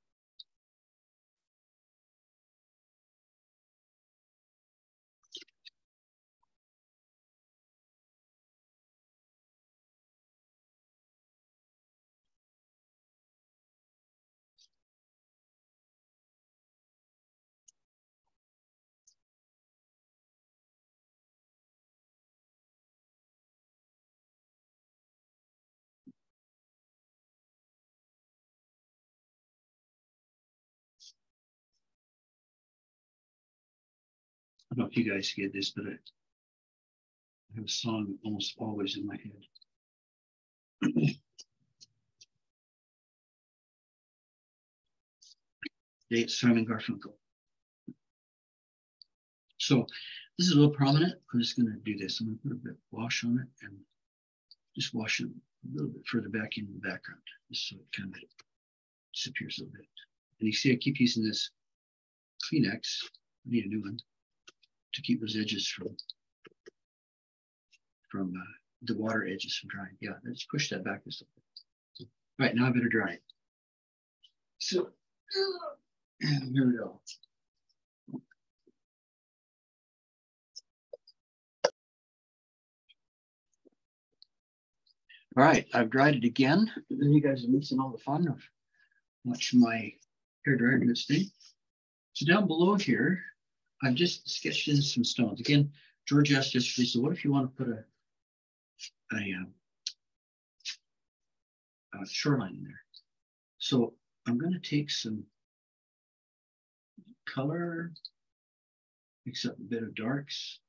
I don't know if you guys get this, but I have a song almost always in my head. It's Simon Garfunkel. So this is a little prominent. I'm just going to do this. I'm going to put a bit of wash on it and just wash it a little bit further back into the background, just so it kind of disappears a little bit. And you see I keep using this Kleenex. I need a new one to keep those edges from the water edges from drying. Yeah, let's push that back just a little bit. All right, now I better dry it. So here we go. All right, I've dried it again. And then you guys are missing all the fun of watching my hair dryer do its thing. So down below here, I've just sketched in some stones. Again, George asked yesterday, so what if you want to put a shoreline in there? So I'm going to take some color, mix up a bit of darks.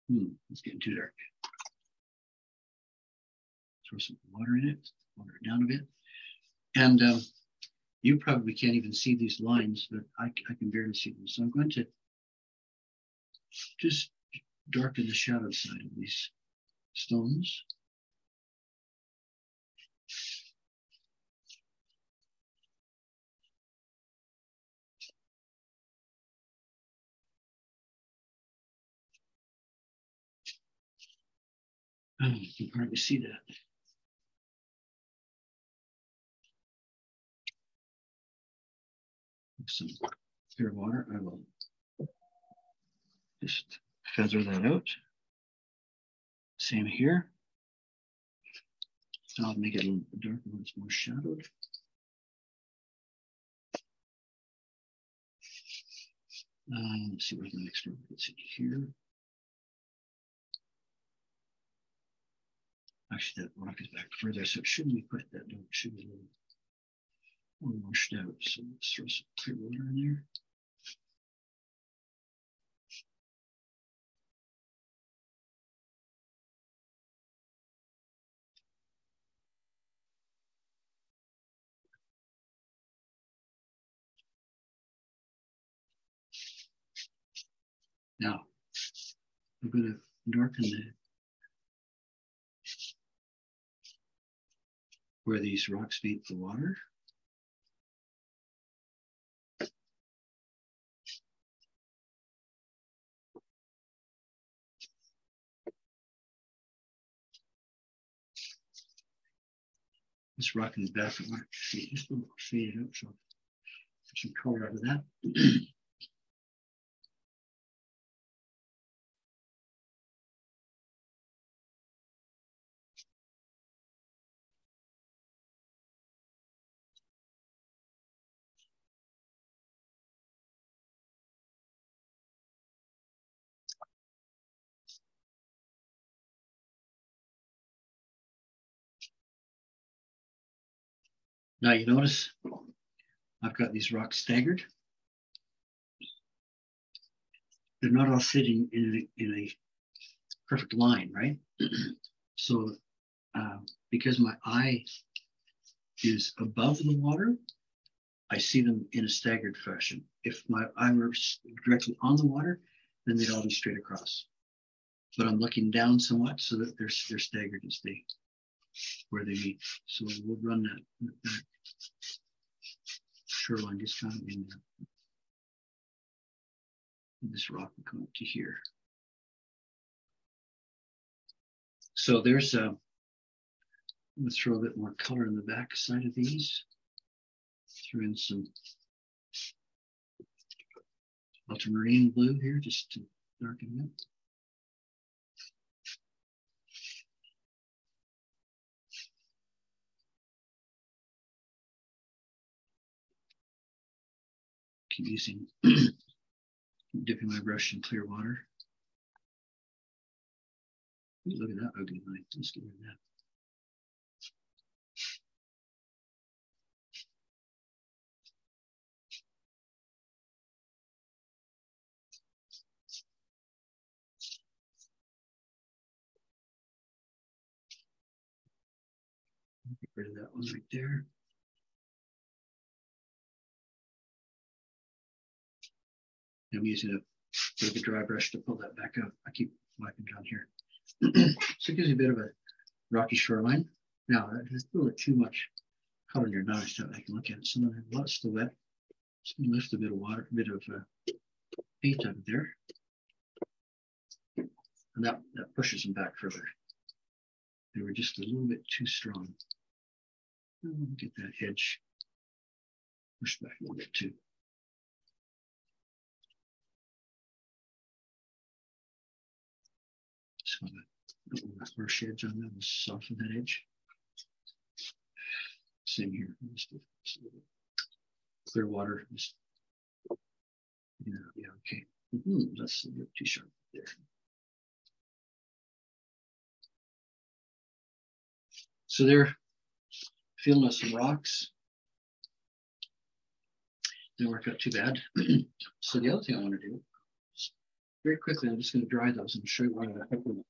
It's getting too dark. Throw some water in it, water it down a bit. And you probably can't even see these lines, but I can barely see them. So I'm going to just darken the shadow side of these stones. You can hardly see that. Some clear water, I will just feather that out. Same here. I'll make it a little darker when it's more shadowed. Let's see where's the next one. It's in here. Actually, that rock is back further, so it shouldn't be quite that dark. It should be a little more washed out. So let's throw some clear water in there. Now, I'm going to darken where these rocks meet the water. This rock in the back, I want to see just a little fade out, so put some color out of that. Now you notice I've got these rocks staggered. They're not all sitting in a perfect line, right? So because my eye is above the water, I see them in a staggered fashion. If my eye were directly on the water, then they'd all be straight across. But I'm looking down somewhat so that they're staggered as they where they meet. So we'll run that shoreline just kind of in there. And this rock will come up to here. So there's a, let's throw a bit more color in the back side of these. Throw in some ultramarine blue here just to darken it up. Keep using, dipping my brush in clear water. Ooh, look at that ugly line. Let's get rid of that. Get rid of that one right there. I'm using a bit of a dry brush to pull that back up. I keep wiping down here. So it gives you a bit of a rocky shoreline. Now, there's a little bit too much color in your knife so I can look at it. Some of it, well, it's still wet. Just gonna lift a bit of water, a bit of paint out of there. And that pushes them back further. They were just a little bit too strong. Get that edge pushed back a little bit too. So that harsh edge on that, soften that edge. Same here. Just clear water. Just, yeah, okay. That's a bit too sharp there. So they're filling us some rocks. Didn't work out too bad. So the other thing I want to do, very quickly, I'm just going to dry those and show you where I put them.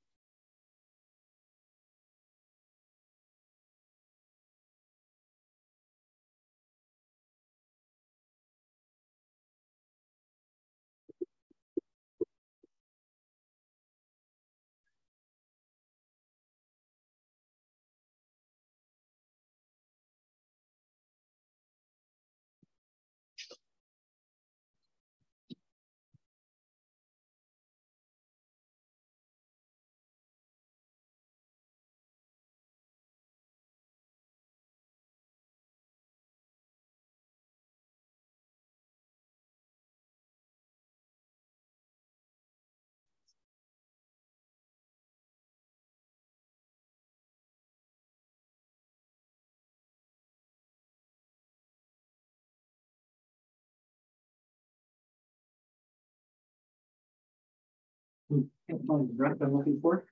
Can't find the breath I'm looking for.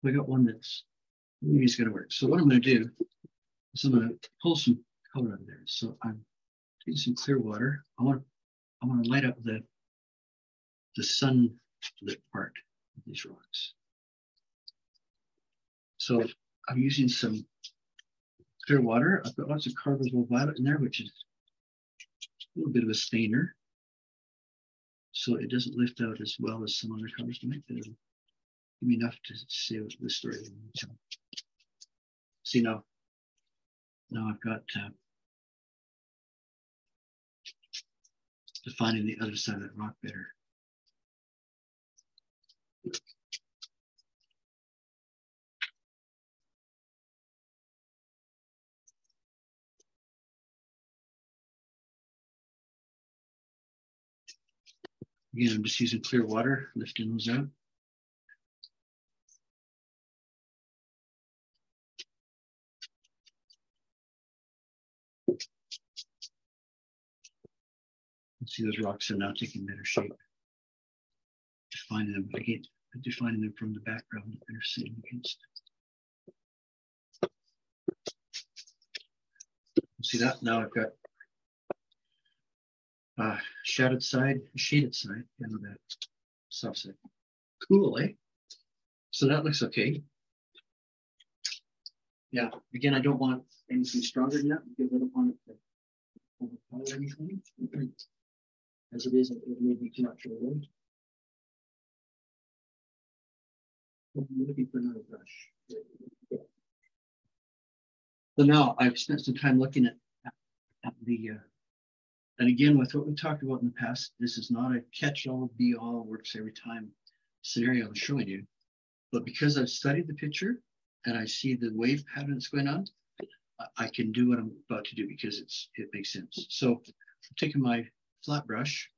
We got one that's maybe it's going to work. So what I'm going to do is I'm going to pull some color out of there. So I'm taking some clear water. I want to light up the sunlit part of these rocks. So I'm using some clear water. I've got lots of carbazole violet in there, which is a little bit of a stainer. So it doesn't lift out as well as some other colors to make it. Give me enough to say the story. So, see now I've got defining the other side of that rock better. Again, I'm just using clear water, lifting those out. See those rocks are now taking better shape. Defining them again, defining them from the background that they're sitting against. See that? Now I've got shaded side, shaded side, and the soft side. Cool, eh? So that looks okay. Yeah, again, I don't want anything stronger than that because I don't want it to overpower anything. As it is, it may be too much of a weight. I'm looking for another brush. So now I've spent some time looking at the, and again, with what we talked about in the past, this is not a catch-all, be-all, works every time scenario I'm showing you. But because I've studied the picture and I see the wave pattern that's going on, I can do what I'm about to do because it makes sense. So I'm taking my flat brush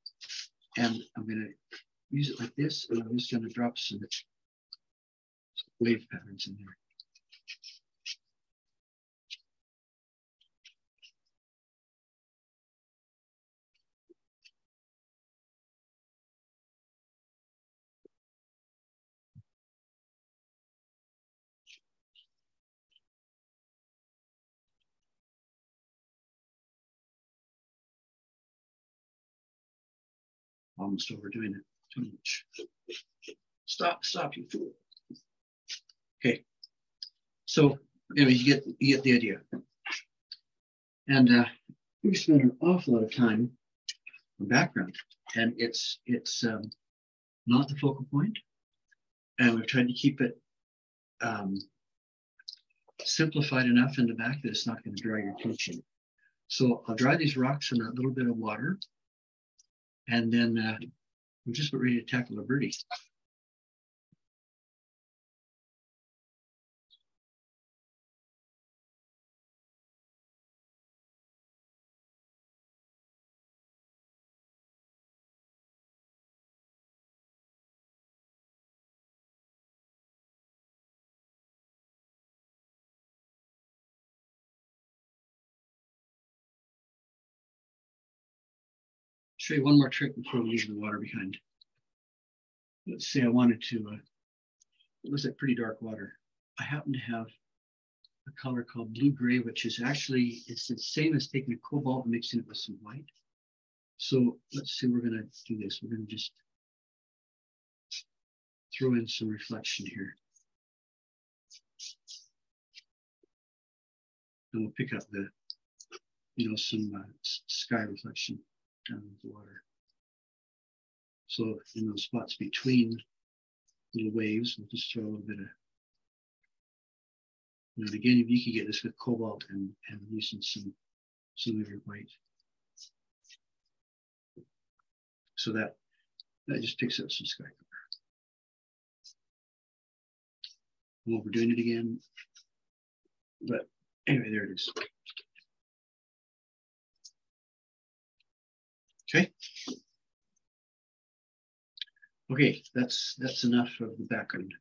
and I'm going to use it like this, and I'm just going to drop some wave patterns in there. Almost overdoing it too much. Stop, you fool. Okay. So anyway, you get the idea. And we spent an awful lot of time on background, and it's not the focal point, and we've tried to keep it simplified enough in the back that it's not going to draw your attention. So I'll dry these rocks in a little bit of water, and then we're just about ready to tackle a birdie. Show you one more trick before we leave the water behind. Let's say I wanted to, it was that pretty dark water. I happen to have a color called blue-gray, which is actually, it's the same as taking a cobalt and mixing it with some white. So let's see, we're gonna do this. We're gonna just throw in some reflection here. And we'll pick up the, some sky reflection down in the water. So in those spots between little waves, we'll just throw a little bit of, and again, if you could get this with cobalt and using some of your white. So that just picks up some sky color. Well, we're doing it again. But anyway, there it is. Okay. Okay, that's enough of the background.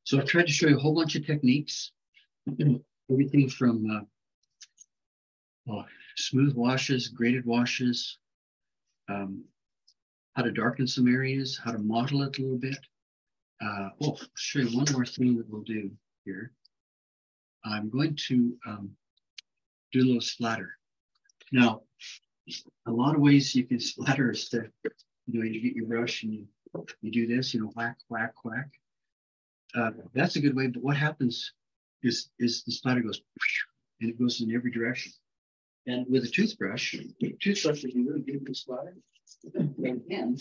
So I've tried to show you a whole bunch of techniques, everything from smooth washes, graded washes, how to darken some areas, how to model it a little bit. I'll show you one more thing that we'll do here. I'm going to do a little splatter. Now, a lot of ways you can splatter is to, you get your brush and you do this, whack, whack, whack. That's a good way, but what happens is the splatter goes, and it goes in every direction. And with a toothbrush is a really good splatter. And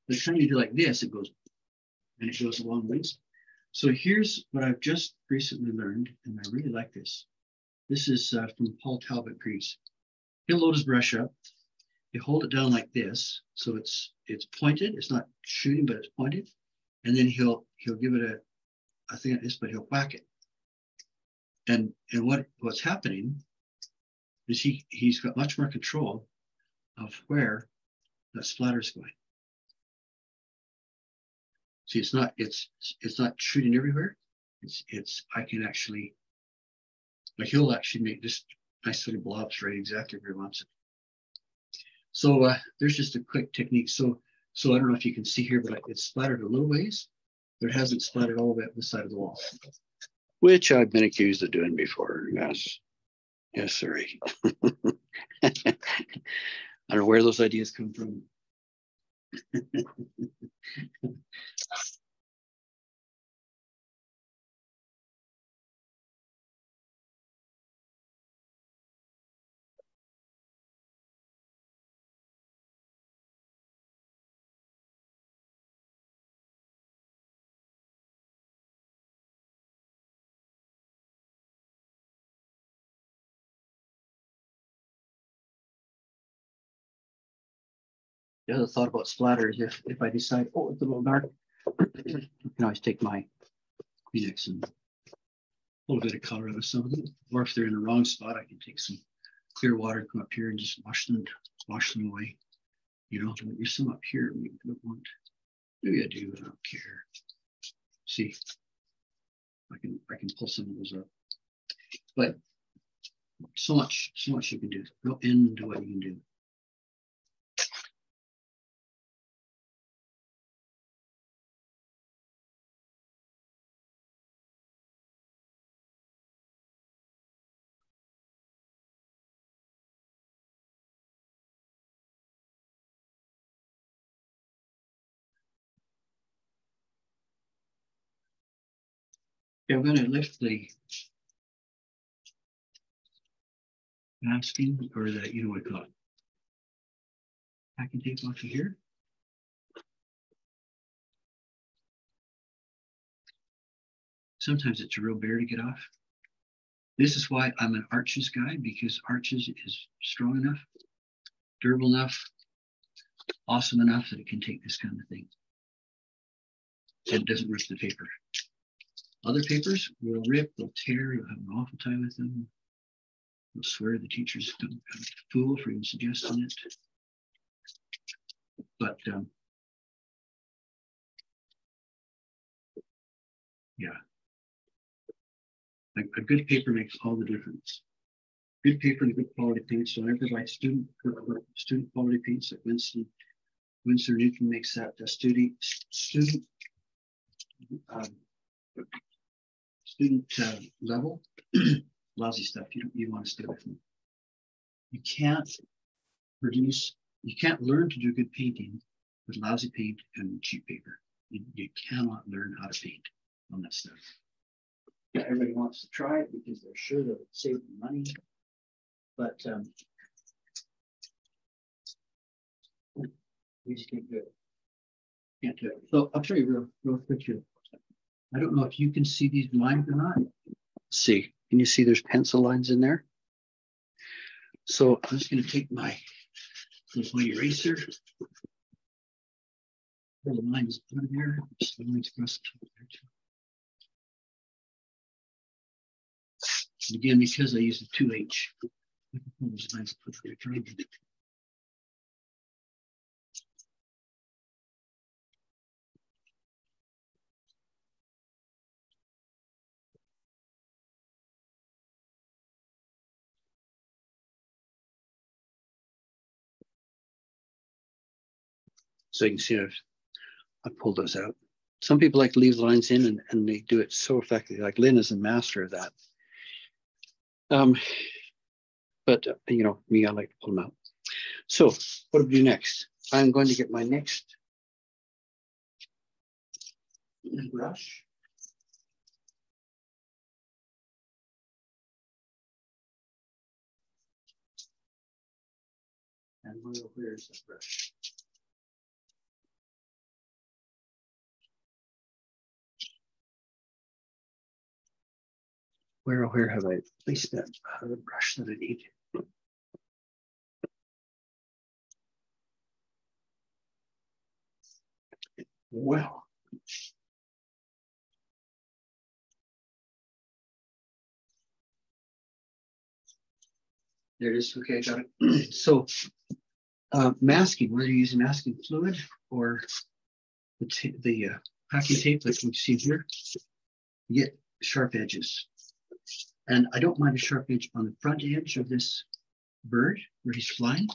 the time you do like this, it goes, and it goes a long ways. So here's what I've just recently learned, and I really like this. This is from Paul Talbot Greaves. He'll load his brush up. You hold it down like this, so it's pointed. It's not shooting, but it's pointed. And then he'll give it a thing like this, but he'll whack it. And what's happening is he's got much more control of where that splatter is going. See, it's not shooting everywhere. I can actually, he'll actually make this nice little blobs right exactly where he wants it. So there's just a quick technique. So I don't know if you can see here, but it's splattered a little ways, but it hasn't splattered all the way up the side of the wall. Which I've been accused of doing before, yes. Yes, sir. I don't know where those ideas come from. The other thought about splatter is if I decide, oh, it's a little dark, I can always take my Kleenex and a little bit of color out of some of them. Or if they're in the wrong spot, I can take some clear water, come up here and just wash them away. You know, there's some up here. Maybe I don't want. Maybe I do. I don't care. See, I can pull some of those up. But so much you can do. No end to what you can do. Okay, I'm going to lift the masking or the, you know what I call it, packing tape off of here. Sometimes it's a real bear to get off. This is why I'm an Arches guy, because Arches is strong enough, durable enough, awesome enough that it can take this kind of thing. It doesn't rip the paper. Other papers will rip, they'll tear, you'll have an awful time with them. You'll swear the teacher's a fool for even suggesting it. But yeah, a good paper makes all the difference. Good paper and good quality paint. So I provide student quality paints like Winsor Newton makes that student level. Lousy stuff. You want to stay away from. You can't learn to do good painting with lousy paint and cheap paper. You cannot learn how to paint on that stuff. Yeah, everybody wants to try it because they're sure they'll save them money. But we just can't do it. Can't do it. So I'll show you real quick here. I don't know if you can see these lines or not. Let's see. Can you see there's pencil lines in there? So I'm just going to take my eraser. Pull the lines out of there. Just the lines across the top there too. And again, because I use the 2H, I can pull those lines up there. So you can see I pulled those out. Some people like to leave lines in and they do it so effectively. Like Lynn is a master of that. But you know, me, I like to pull them out. So what do we do next? I'm going to get my next brush. And where's that brush? Where have I placed that brush that I need? Well, there it is. Okay, I got it. So masking, whether you're using masking fluid or the packing tape like we've seen here, you get sharp edges. And I don't mind a sharp edge on the front edge of this bird where he's flying,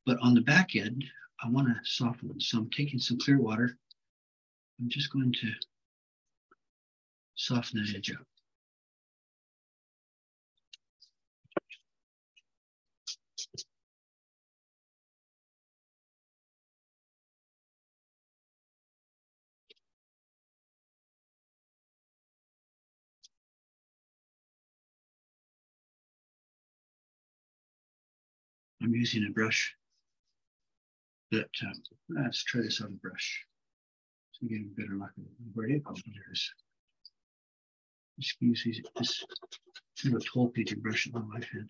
but on the back end, I want to soften them. So I'm taking some clear water. I'm just going to soften that edge up. I'm using a brush that, let's try this other brush. So getting better luck with it. Where it goes, there's. Just use this kind of 12-page brush on my hand.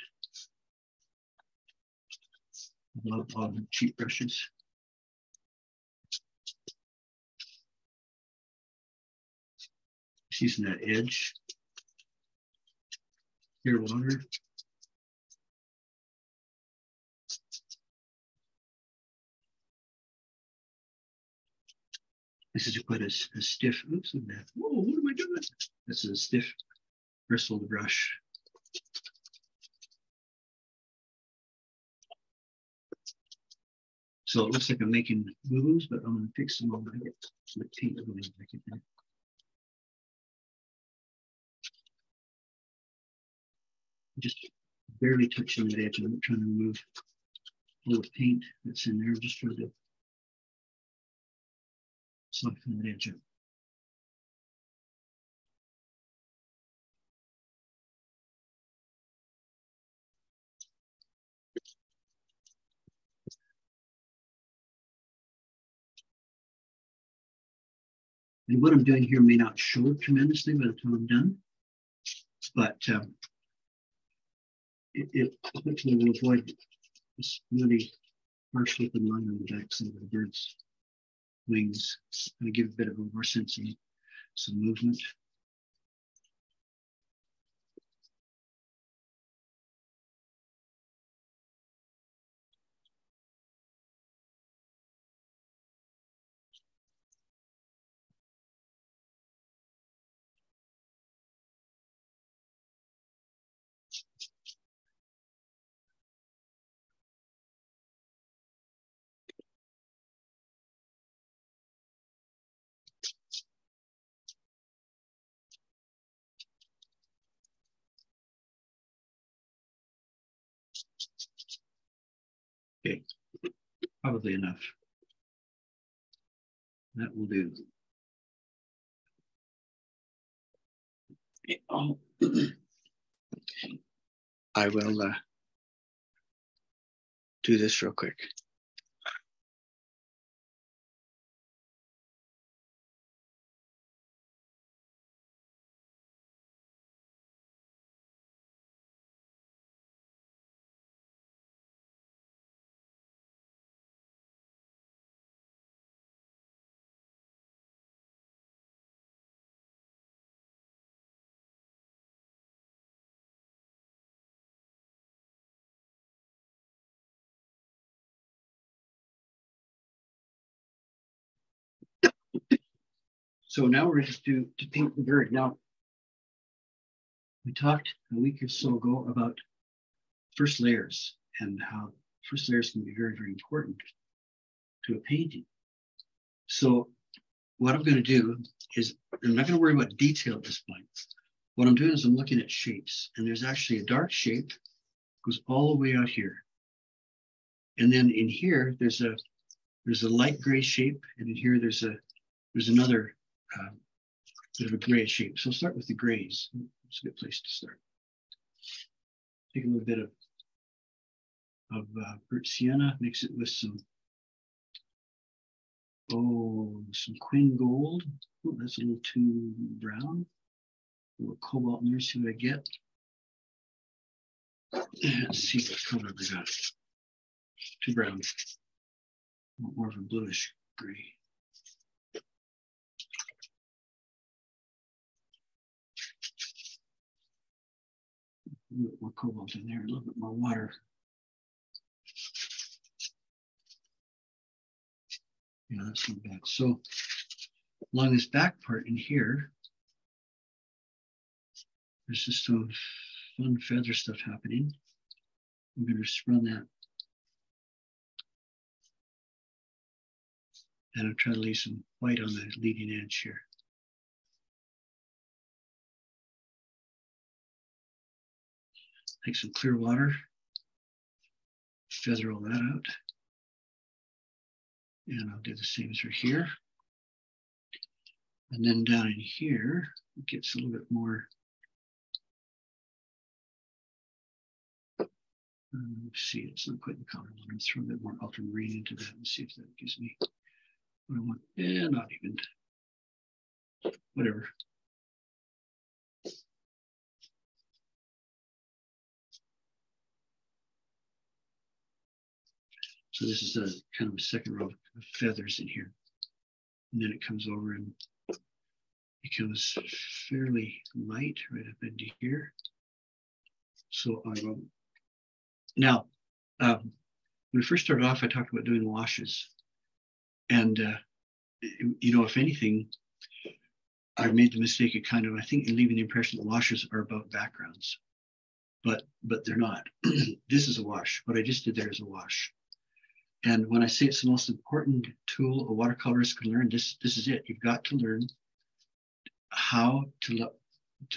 I love all the cheap brushes. Just using that edge. Clear water. This is quite a stiff, oops, look at that. Whoa, what am I doing? This is a stiff bristled brush. So it looks like I'm making boo-boos, but I'm gonna fix them all. I get some paint going back in there. Just barely touching that edge. I'm not trying to remove all the paint that's in there, just trying to soften that edge up. And what I'm doing here may not show tremendously by the time I'm done, but it hopefully will avoid this really harsh looking line on the back side of the bird's wings and give a bit of a more sense of some movement. Okay, probably enough. That will do. Oh, I will do this real quick. So now we're just to paint the bird. Now, we talked a week or so ago about first layers and how first layers can be very, very important to a painting. So what I'm going to do is, I'm not going to worry about detail at this point. What I'm doing is I'm looking at shapes, and there's actually a dark shape goes all the way out here. And then in here, there's a light gray shape, and in here there's another bit of a gray shape. So I'll start with the grays. It's a good place to start. Take a little bit of burnt sienna, mix it with some Quinn gold. Oh, that's a little too brown. A little cobalt in there, see what I get. Let's see what color we got. Too brown. More of a bluish gray. A little bit more cobalt in there, a little bit more water. Yeah, that's not bad. So along this back part in here, there's just some fun feather stuff happening. I'm going to just run that. And I'll try to leave some white on the leading edge here. Take some clear water, feather all that out. And I'll do the same through here. And then down in here, it gets a little bit more Let's see, it's not quite the color one. I'm throwing a bit more ultramarine into that and see if that gives me what I want. Yeah, not even. Whatever. So this is a kind of a second row of feathers in here. And then it comes over and becomes fairly light right up into here. So I will. Now, when we first started off, I talked about doing washes. And, you know, if anything, I made the mistake of kind of, I think, leaving the impression that washes are about backgrounds. But they're not. This is a wash. What I just did there is a wash. And when I say it's the most important tool a watercolorist can learn, this is it. You've got to learn how to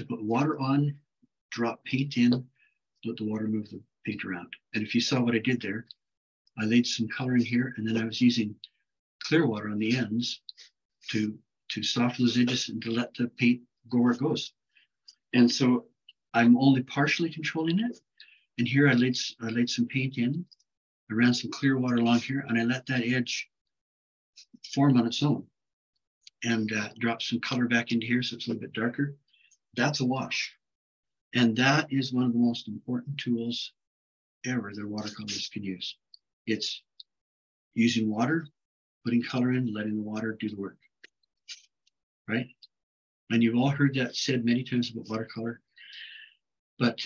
put water on, drop paint in, let the water move the paint around. And if you saw what I did there, I laid some color in here, and then I was using clear water on the ends to soften those edges and to let the paint go where it goes. And so I'm only partially controlling it. And here I laid some paint in. I ran some clear water along here, and I let that edge form on its own, and drop some color back into here so it's a little bit darker. That's a wash. And that is one of the most important tools ever that watercolorists can use. It's using water, putting color in, letting the water do the work, right? And you've all heard that said many times about watercolor, but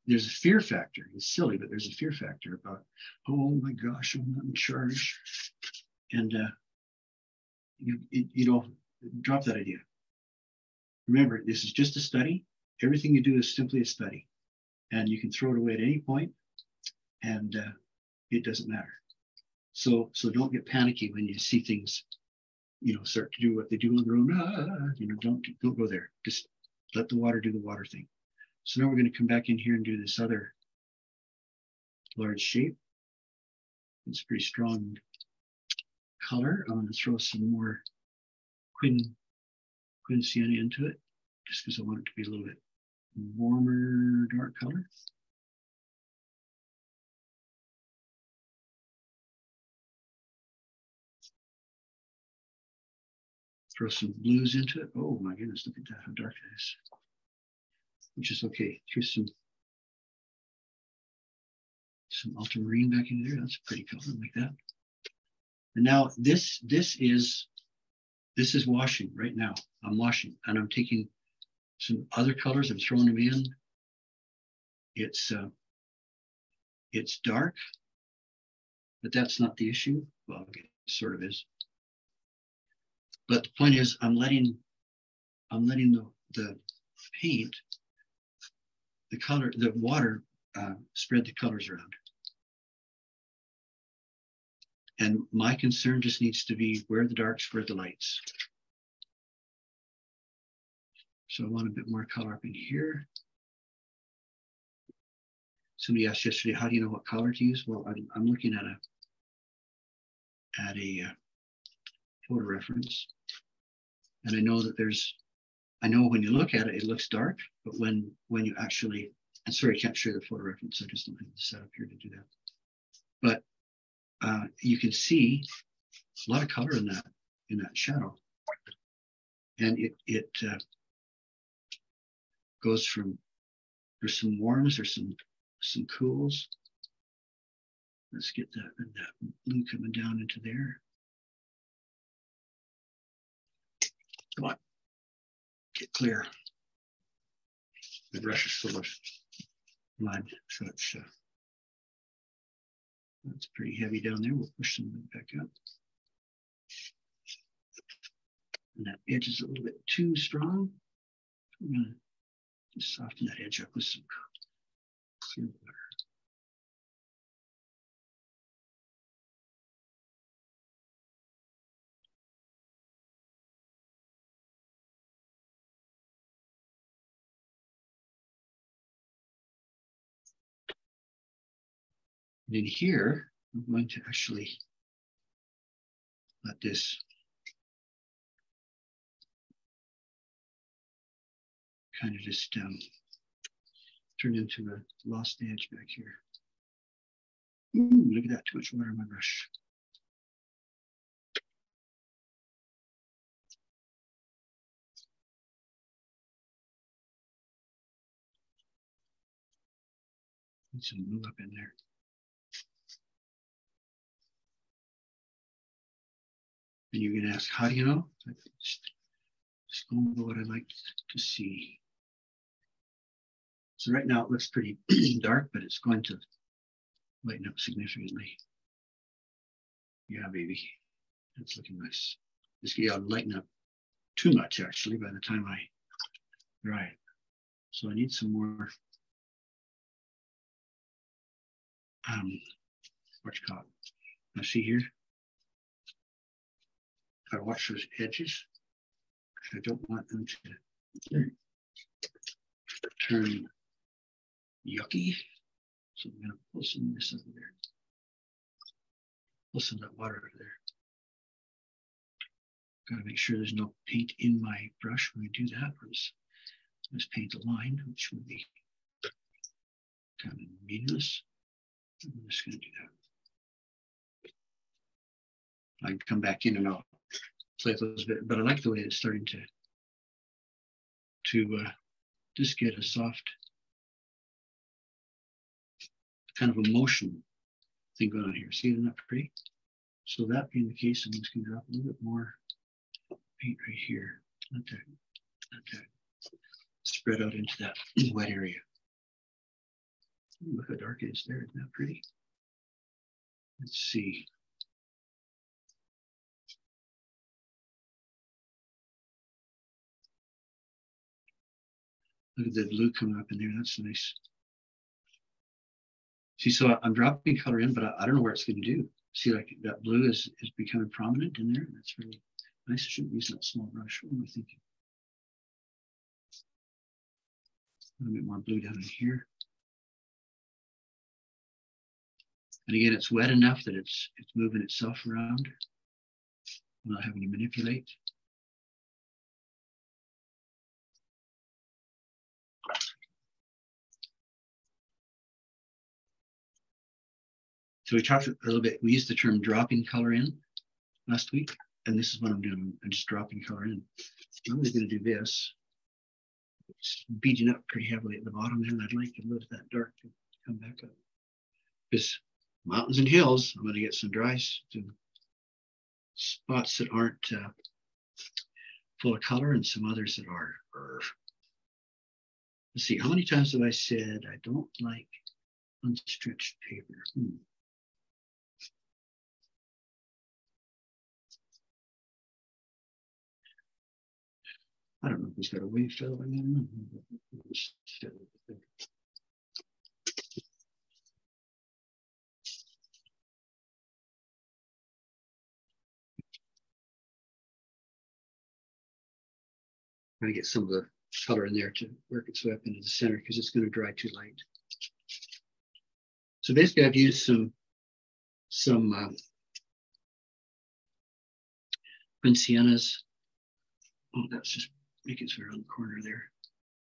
there's a fear factor. It's silly, but there's a fear factor about, oh my gosh, I'm not in charge. And you know, drop that idea. Remember, this is just a study. Everything you do is simply a study, and you can throw it away at any point, and it doesn't matter. So don't get panicky when you see things, you know, start to do what they do on their own. You know, don't go there. Just let the water do the water thing. So now we're going to come back in here and do this other large shape. It's pretty strong color. I'm going to throw some more Quin Sienna into it, just because I want it to be a little bit warmer, dark color. Throw some blues into it. Oh my goodness, look at that, how dark it is. Which is okay. Throw some ultramarine back in there. That's a pretty color, like that. And now this is washing right now. I'm washing, and I'm taking some other colors. I'm throwing them in. It's dark, but that's not the issue. Well, it sort of is. But the point is, I'm letting the paint, the water spread the colors around. And my concern just needs to be where the darks, where the lights. So I want a bit more color up in here. Somebody asked yesterday, how do you know what color to use? Well, I'm looking at a photo reference. And I know that I know when you look at it, it looks dark, but when you actually, and sorry, I can't show you the photo reference. I just don't have the setup here to do that. But you can see a lot of color in that shadow. And it goes from, there's some warms, there's some cools. Let's get that blue coming down into there. Come on, get clear. The brush is full of mud, so it's pretty heavy down there. We'll push some back up. And that edge is a little bit too strong. I'm going to just soften that edge up with some clear water. And in here, I'm going to actually let this kind of just turn into a lost edge back here. Ooh, look at that, too much water on my brush. Need some glue up in there. And you're going to ask, how do you know? Just go over what I like to see. So right now it looks pretty dark, but it's going to lighten up significantly. Yeah, baby, that's looking nice. This will lighten up too much actually by the time I dry it. So I need some more what you call it. Now see here, I watch those edges. I don't want them to turn yucky. So I'm gonna pull some of this over there. Pull some of that water over there. Got to make sure there's no paint in my brush when I do that. Let's paint a line, which would be kind of meaningless. I'm just going to do that. I can come back in and I'll play those bit, but I like the way it's starting to just get a soft kind of a motion thing going on here. See, isn't that pretty? So that being the case, I'm just going to drop a little bit more paint right here. Okay. Spread out into that wet area. Ooh, look how dark it is there. Isn't that pretty? Let's see. Look at the blue coming up in there. That's nice. See, so I'm dropping color in, but I don't know where it's going to do. See, like that blue is becoming prominent in there. That's really nice. I shouldn't use that small brush. What am I thinking? A little bit more blue down in here. And again, it's wet enough that it's moving itself around. I'm not having to manipulate. So we talked a little bit, we used the term dropping color in last week, and this is what I'm doing. I'm just dropping color in. I'm going to do this. It's beating up pretty heavily at the bottom there, and I'd like a little of that dark to come back up. Because mountains and hills, I'm going to get some dry spots that aren't full of color and some others that are. Let's see, how many times have I said I don't like unstretched paper? I don't know if he's got a wave fill. I don't know. Trying to get some of the color in there to work its way up into the center because it's going to dry too light. So basically, I've used some Quin Siennas. Oh, that's just make it around the corner there.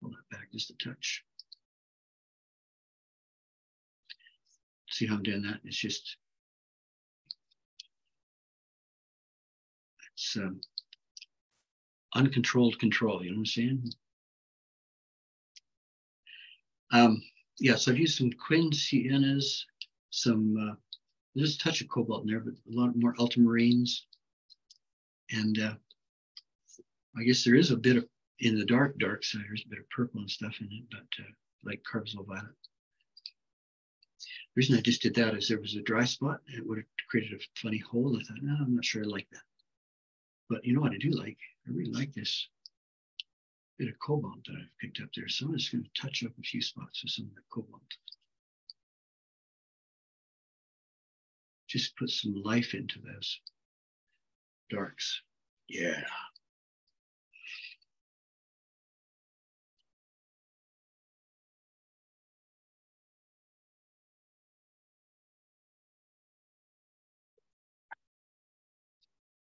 Pull that back just a touch. See how I'm doing that? It's just uncontrolled control. You know what I'm saying? Yeah, so I've used some Quin Siennas, there's a touch of cobalt in there, but a lot more ultramarines. And I guess there is a bit of, in the dark side, there's a bit of purple and stuff in it, but like Carbazole Violet. The reason I just did that is there was a dry spot. It would have created a funny hole. I thought, no, I'm not sure I like that. But you know what I do like? I really like this bit of cobalt that I've picked up there. So I'm just going to touch up a few spots with some of that cobalt. Just put some life into those darks. Yeah.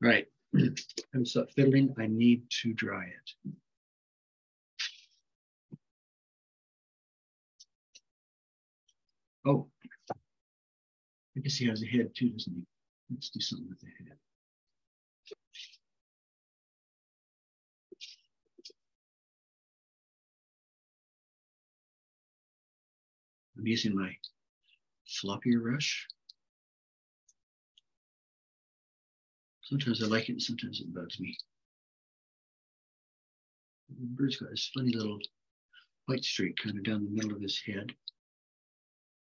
Right. And so fiddling, I need to dry it. Oh, I guess he has a head too, doesn't he? Let's do something with the head. I'm using my floppier brush. Sometimes I like it and sometimes it bugs me. The bird's got this funny little white streak kind of down the middle of his head.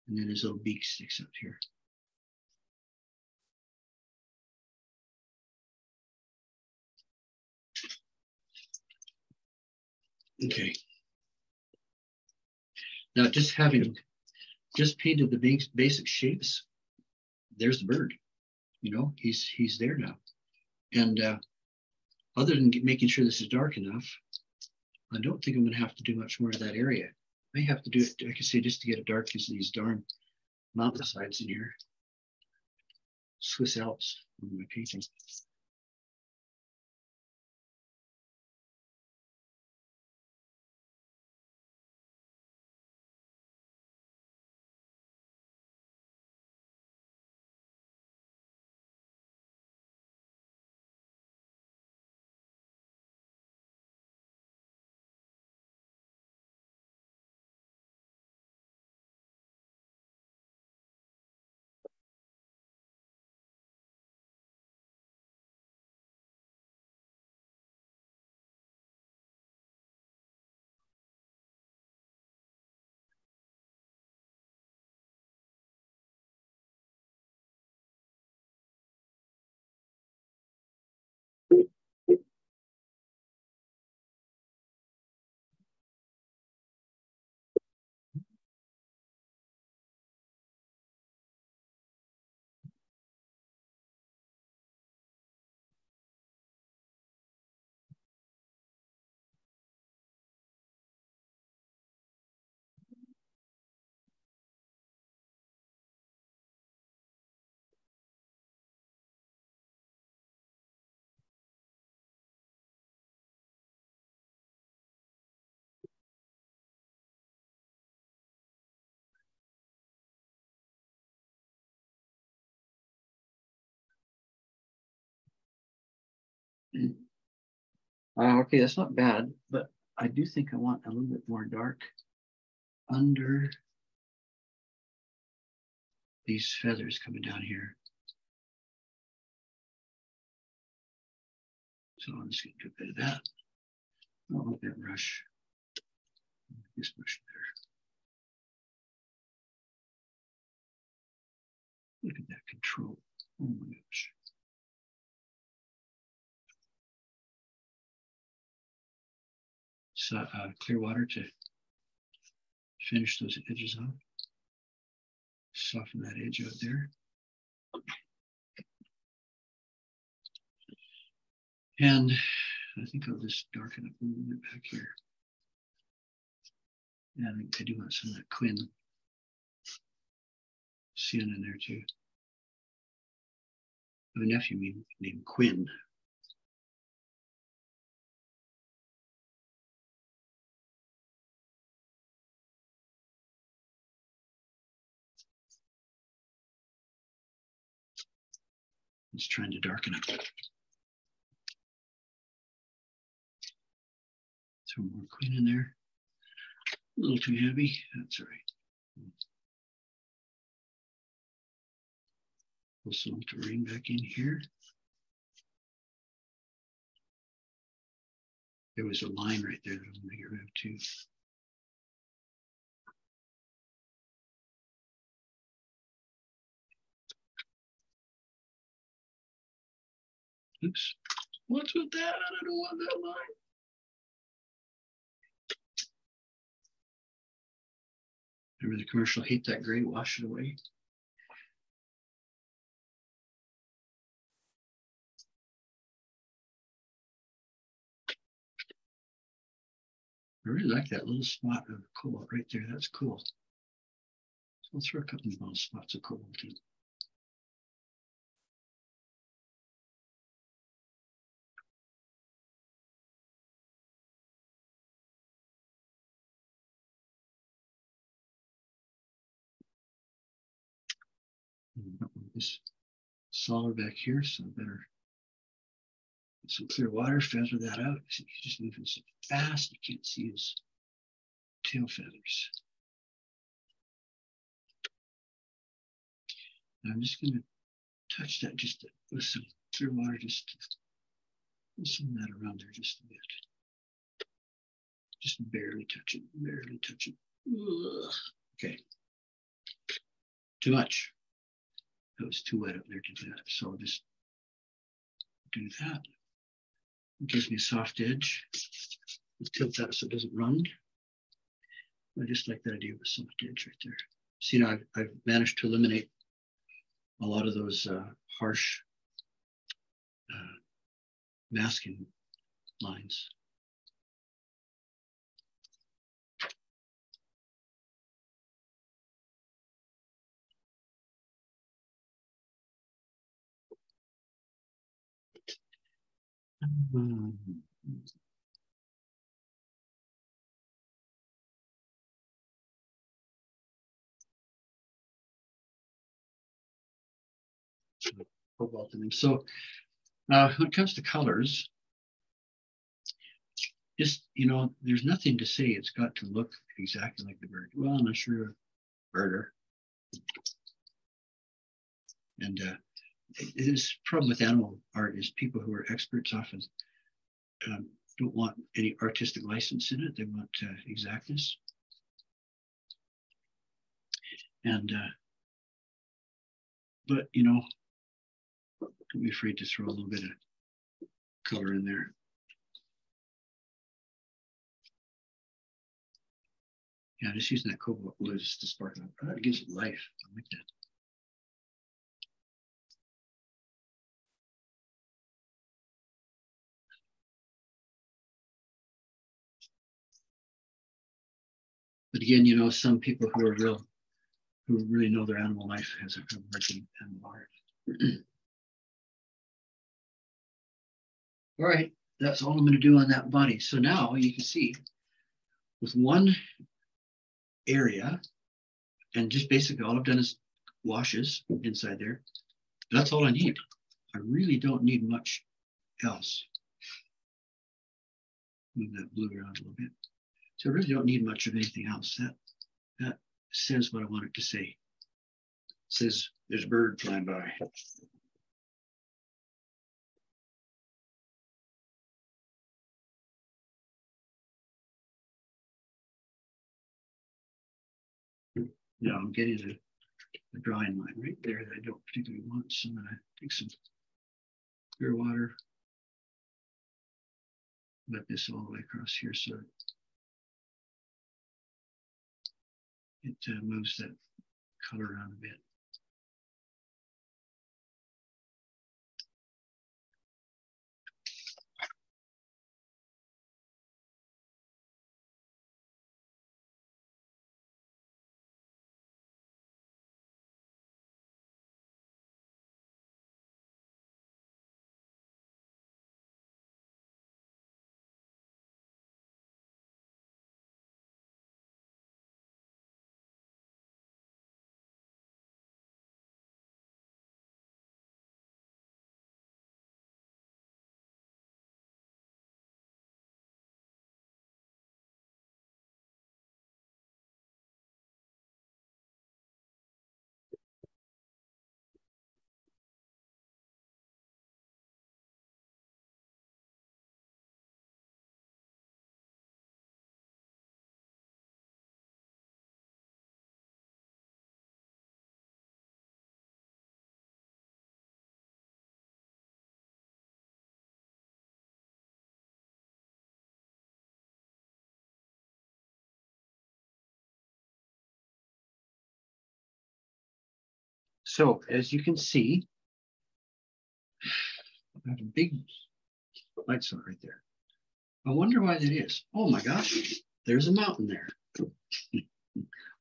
And then his little beak sticks up here. Okay. Now just painted the basic shapes, there's the bird. You know, he's there now. And other than making sure this is dark enough, I don't think I'm going to have to do much more to that area. I may have to do it, like I say, just to get it dark because these darn mountainsides in here. Swiss Alps on my painting. Okay, that's not bad, but I do think I want a little bit more dark under these feathers coming down here. So I'm just going to do a bit of that. I don't want that brush. This brush there. Look at that control. Oh my gosh. So clear water to finish those edges off. Soften that edge out there. And I think I'll just darken up a little bit back here. And I think I do want some of that Quinn cyan in there too. I have a nephew named Quinn. He's trying to darken up. Throw more Quinn in there. A little too heavy. That's all right. Pull some ultramarine back in here. There was a line right there that I'm going to get rid of too. Oops. What's with that? I don't want that line. Remember the commercial, hate that gray, wash it away? I really like that little spot of cobalt right there. That's cool. So I'll throw a couple of little spots of cobalt in. This solid back here, so I better get some clear water, feather that out. He's just moving so fast you can't see his tail feathers. And I'm just going to touch that just with some clear water, just loosen that around there just a bit. Just barely touch it, barely touch it. Ugh. Okay. Too much. It was too wet up there to do that. So I'll just do that. It gives me a soft edge. I'll tilt that so it doesn't run. I just like that idea of a soft edge right there. See, now I've managed to eliminate a lot of those harsh masking lines. Cobalt in them. So when it comes to colors, just, there's nothing to say it's got to look exactly like the bird. Well, I'm not sure birder. And this problem with animal art is people who are experts often don't want any artistic license in it. They want exactness. And, but, don't be afraid to throw a little bit of color in there. Yeah, just using that cobalt blue just to sparkle up. Oh, it gives it life. I like that. But again, some people who really know their animal life has a working animal art. All right, that's all I'm going to do on that body. So now you can see with one area, and just basically all I've done is washes inside there. That's all I need. I really don't need much else. Move that blue around a little bit. So I really don't need much of anything else. That says what I want it to say. It says there's a bird flying by. Now I'm getting a drawing line right there that I don't particularly want. So I'm going to take some clear water, let this all the way across here so it moves that color around a bit. So as you can see, I have a big light source right there. I wonder why that is. Oh my gosh, there's a mountain there.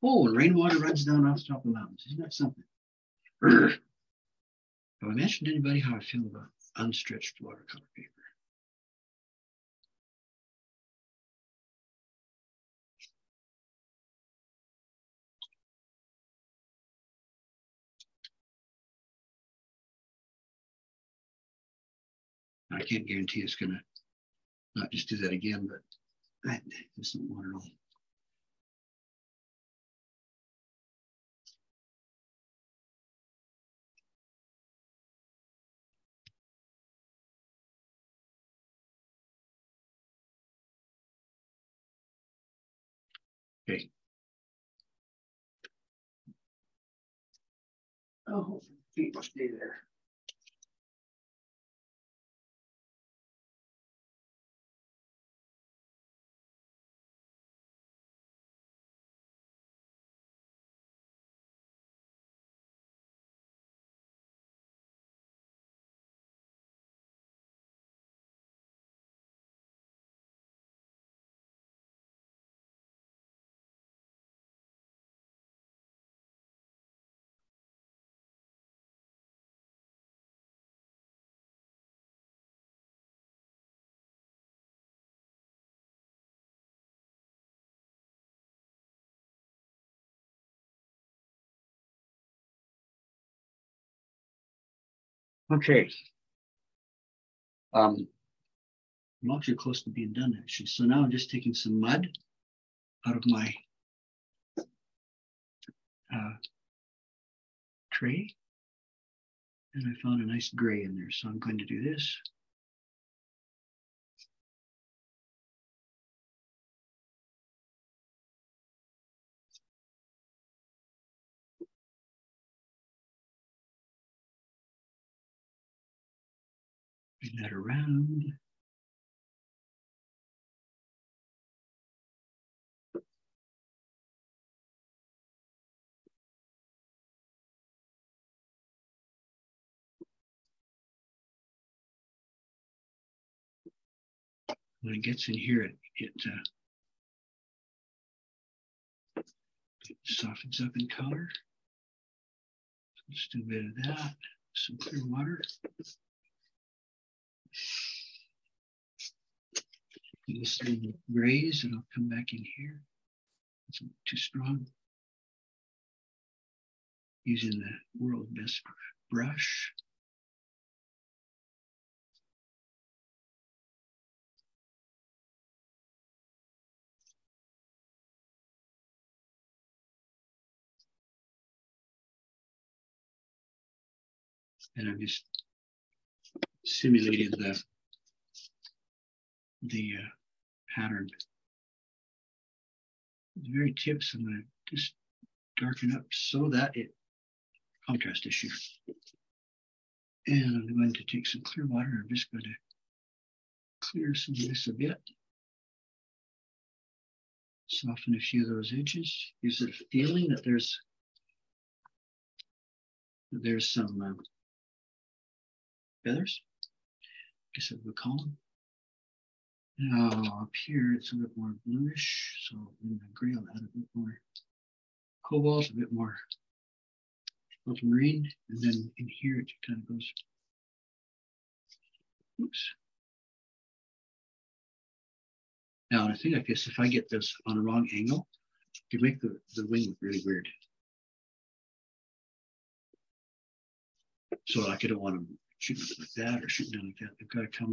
Oh, and rainwater runs down off the top of the mountains. Isn't that something? Have I mentioned to anybody how I feel about unstretched watercolor paper? I can't guarantee it's gonna not just do that again, but I just don't want it all. Okay. Oh, feet will stay there. Okay. I'm actually close to being done actually. So now I'm just taking some mud out of my tray. And I found a nice gray in there. So I'm going to do this. Bring that around. When it gets in here, it softens up in color. Let's do a bit of that. Some clear water. This little grays, and I'll come back in here. It's too strong. Using the world's best brush. And I'm just simulating the pattern. The very tips, I'm going to just darken up so that it contrast issue. And I'm going to take some clear water. I'm just going to clear some of this a bit. Soften a few of those edges. Gives it a feeling that there's some feathers. I guess I would call them. Now up here it's a bit more bluish, so in the gray I'll add a bit more cobalt, a bit more ultramarine, and then in here it kind of goes. Oops. Now, I think like this, if I get this on a wrong angle, you make the wing look really weird. So like I don't want them shooting like that or shooting down like that. They've got to come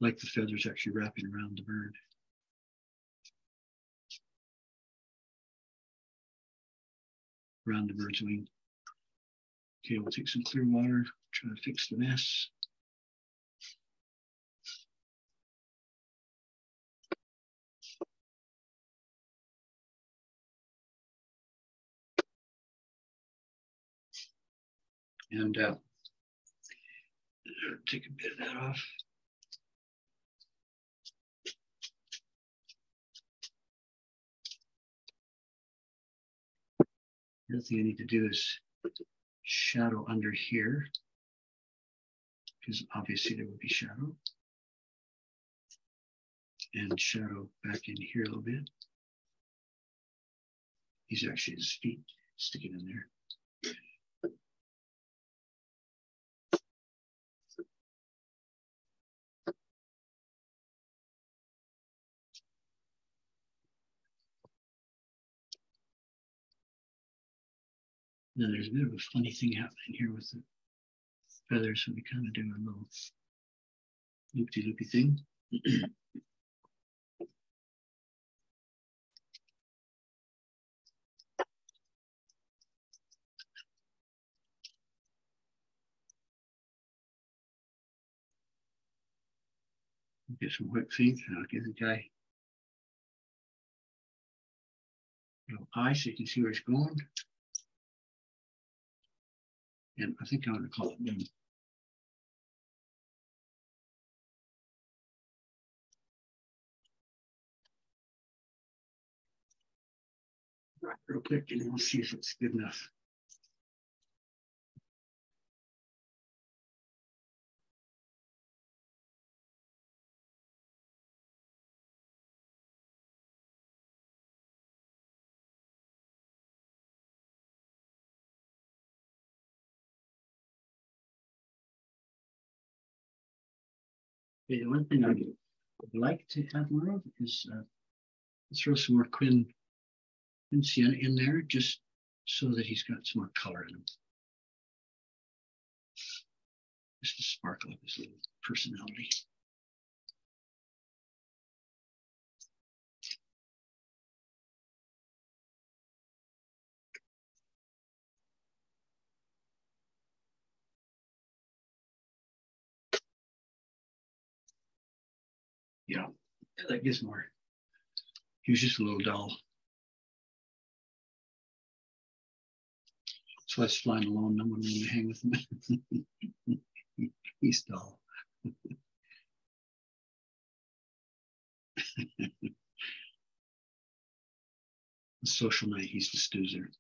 like the feathers actually wrapping around the bird. Around the bird's wing. Okay, we'll take some clear water, try to fix the mess. And take a bit of that off. The other thing I need to do is shadow under here, because obviously there will be shadow. And shadow back in here a little bit. These are actually his feet sticking in there. Now there's a bit of a funny thing happening here with the feathers, so we kind of do a little loopy thing. Get some whip feet and I'll give the guy a little eye so you can see where he's going. And I think I'm going to call it done. Right, real quick, and we'll see if it's good enough. Okay, the one thing I would like to have more of is throw some more Quin Sienna in there, just so that he's got some more color in him. Just to sparkle up his little personality. Yeah, that gives more. He was just a little dull. So I was flying alone. No one wanted to hang with him. He's dull. The social night, he's the snoozer.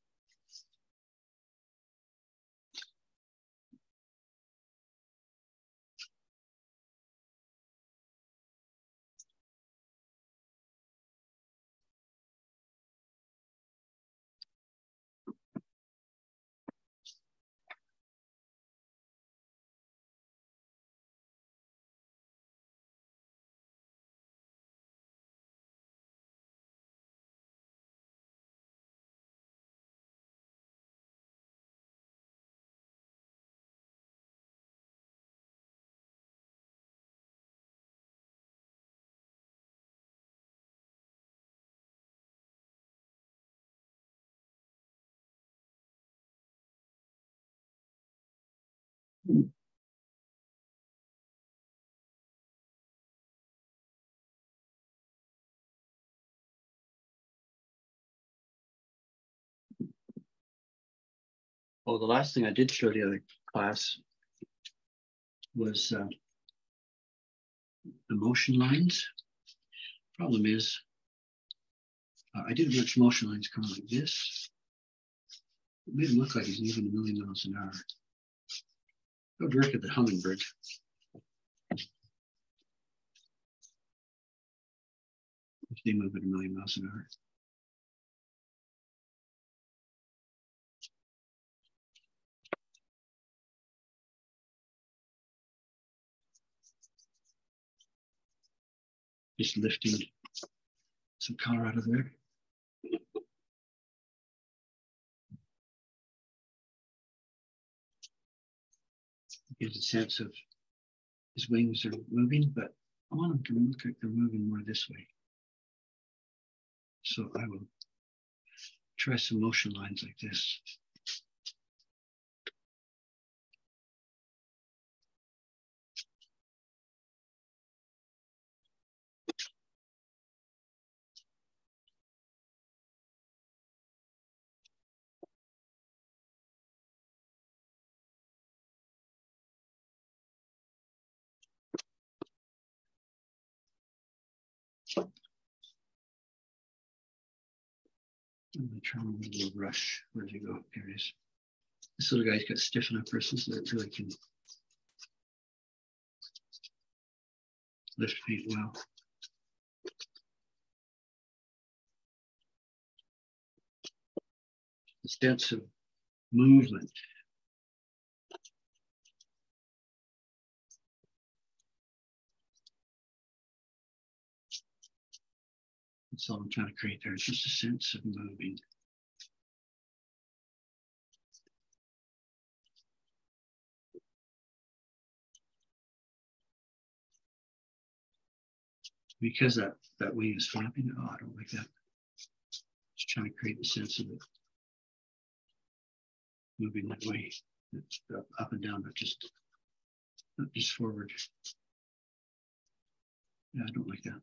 Oh, the last thing I did show the other class was the motion lines. Problem is, I did a bunch of motion lines coming like this. It made him look like he's moving a million miles an hour. Go work at the hummingbird. If they move at a million miles an hour. Just lifting some color out of there. Gives a sense of his wings are moving, but I want them to look like they're moving more this way. So I will try some motion lines like this. I'm going to try a little brush. Where did he go? Here he is. This little guy's got stiff enough bristles that it really can lift paint well. Extensive movement. That's all I'm trying to create there. It's just a sense of moving. because that wing is flapping. Oh, I don't like that. Just trying to create the sense of it moving that way. It's up and down, not just forward. Yeah, I don't like that.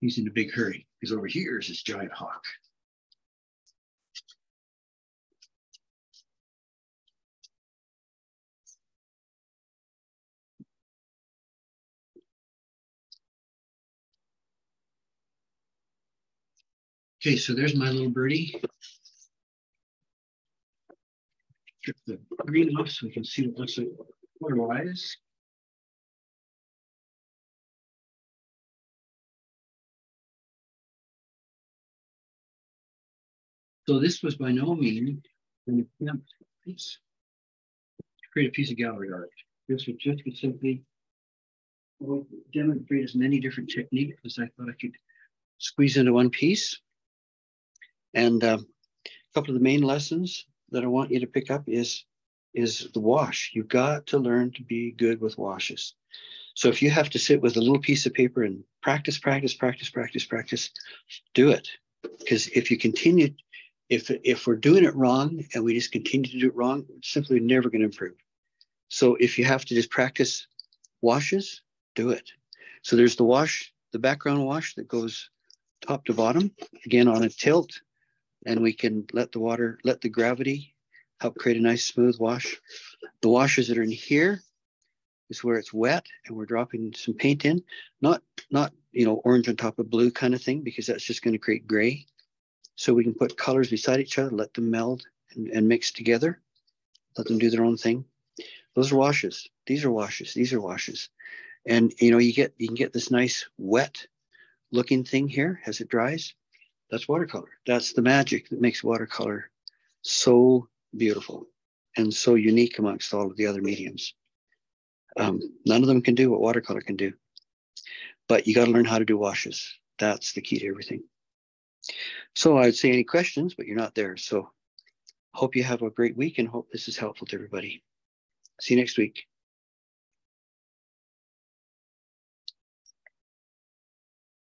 He's in a big hurry because over here is this giant hawk. Okay, so there's my little birdie. Strip the green off so we can see what looks like color-wise. So this was by no means an attempt to create a piece of gallery art. This was just simply demonstrate as many different techniques as I thought I could squeeze into one piece. And a couple of the main lessons that I want you to pick up is the wash. You've got to learn to be good with washes. So if you have to sit with a little piece of paper and practice, do it. Because if you continue, if we're doing it wrong and we just continue to do it wrong, it's simply never going to improve. So if you have to just practice washes, do it. So there's the wash, the background wash that goes top to bottom, again on a tilt, and we can let the gravity help create a nice smooth wash. The washes that are in here is where it's wet and we're dropping some paint in, not orange on top of blue kind of thing, because that's just going to create gray. So we can put colors beside each other, let them meld and mix together, let them do their own thing. Those are washes. These are washes. These are washes. And you can get this nice wet looking thing here as it dries. That's watercolor. That's the magic that makes watercolor so beautiful and so unique amongst all of the other mediums. None of them can do what watercolor can do, but you got to learn how to do washes. That's the key to everything. So I'd say any questions, but you're not there. So hope you have a great week and hope this is helpful to everybody. See you next week.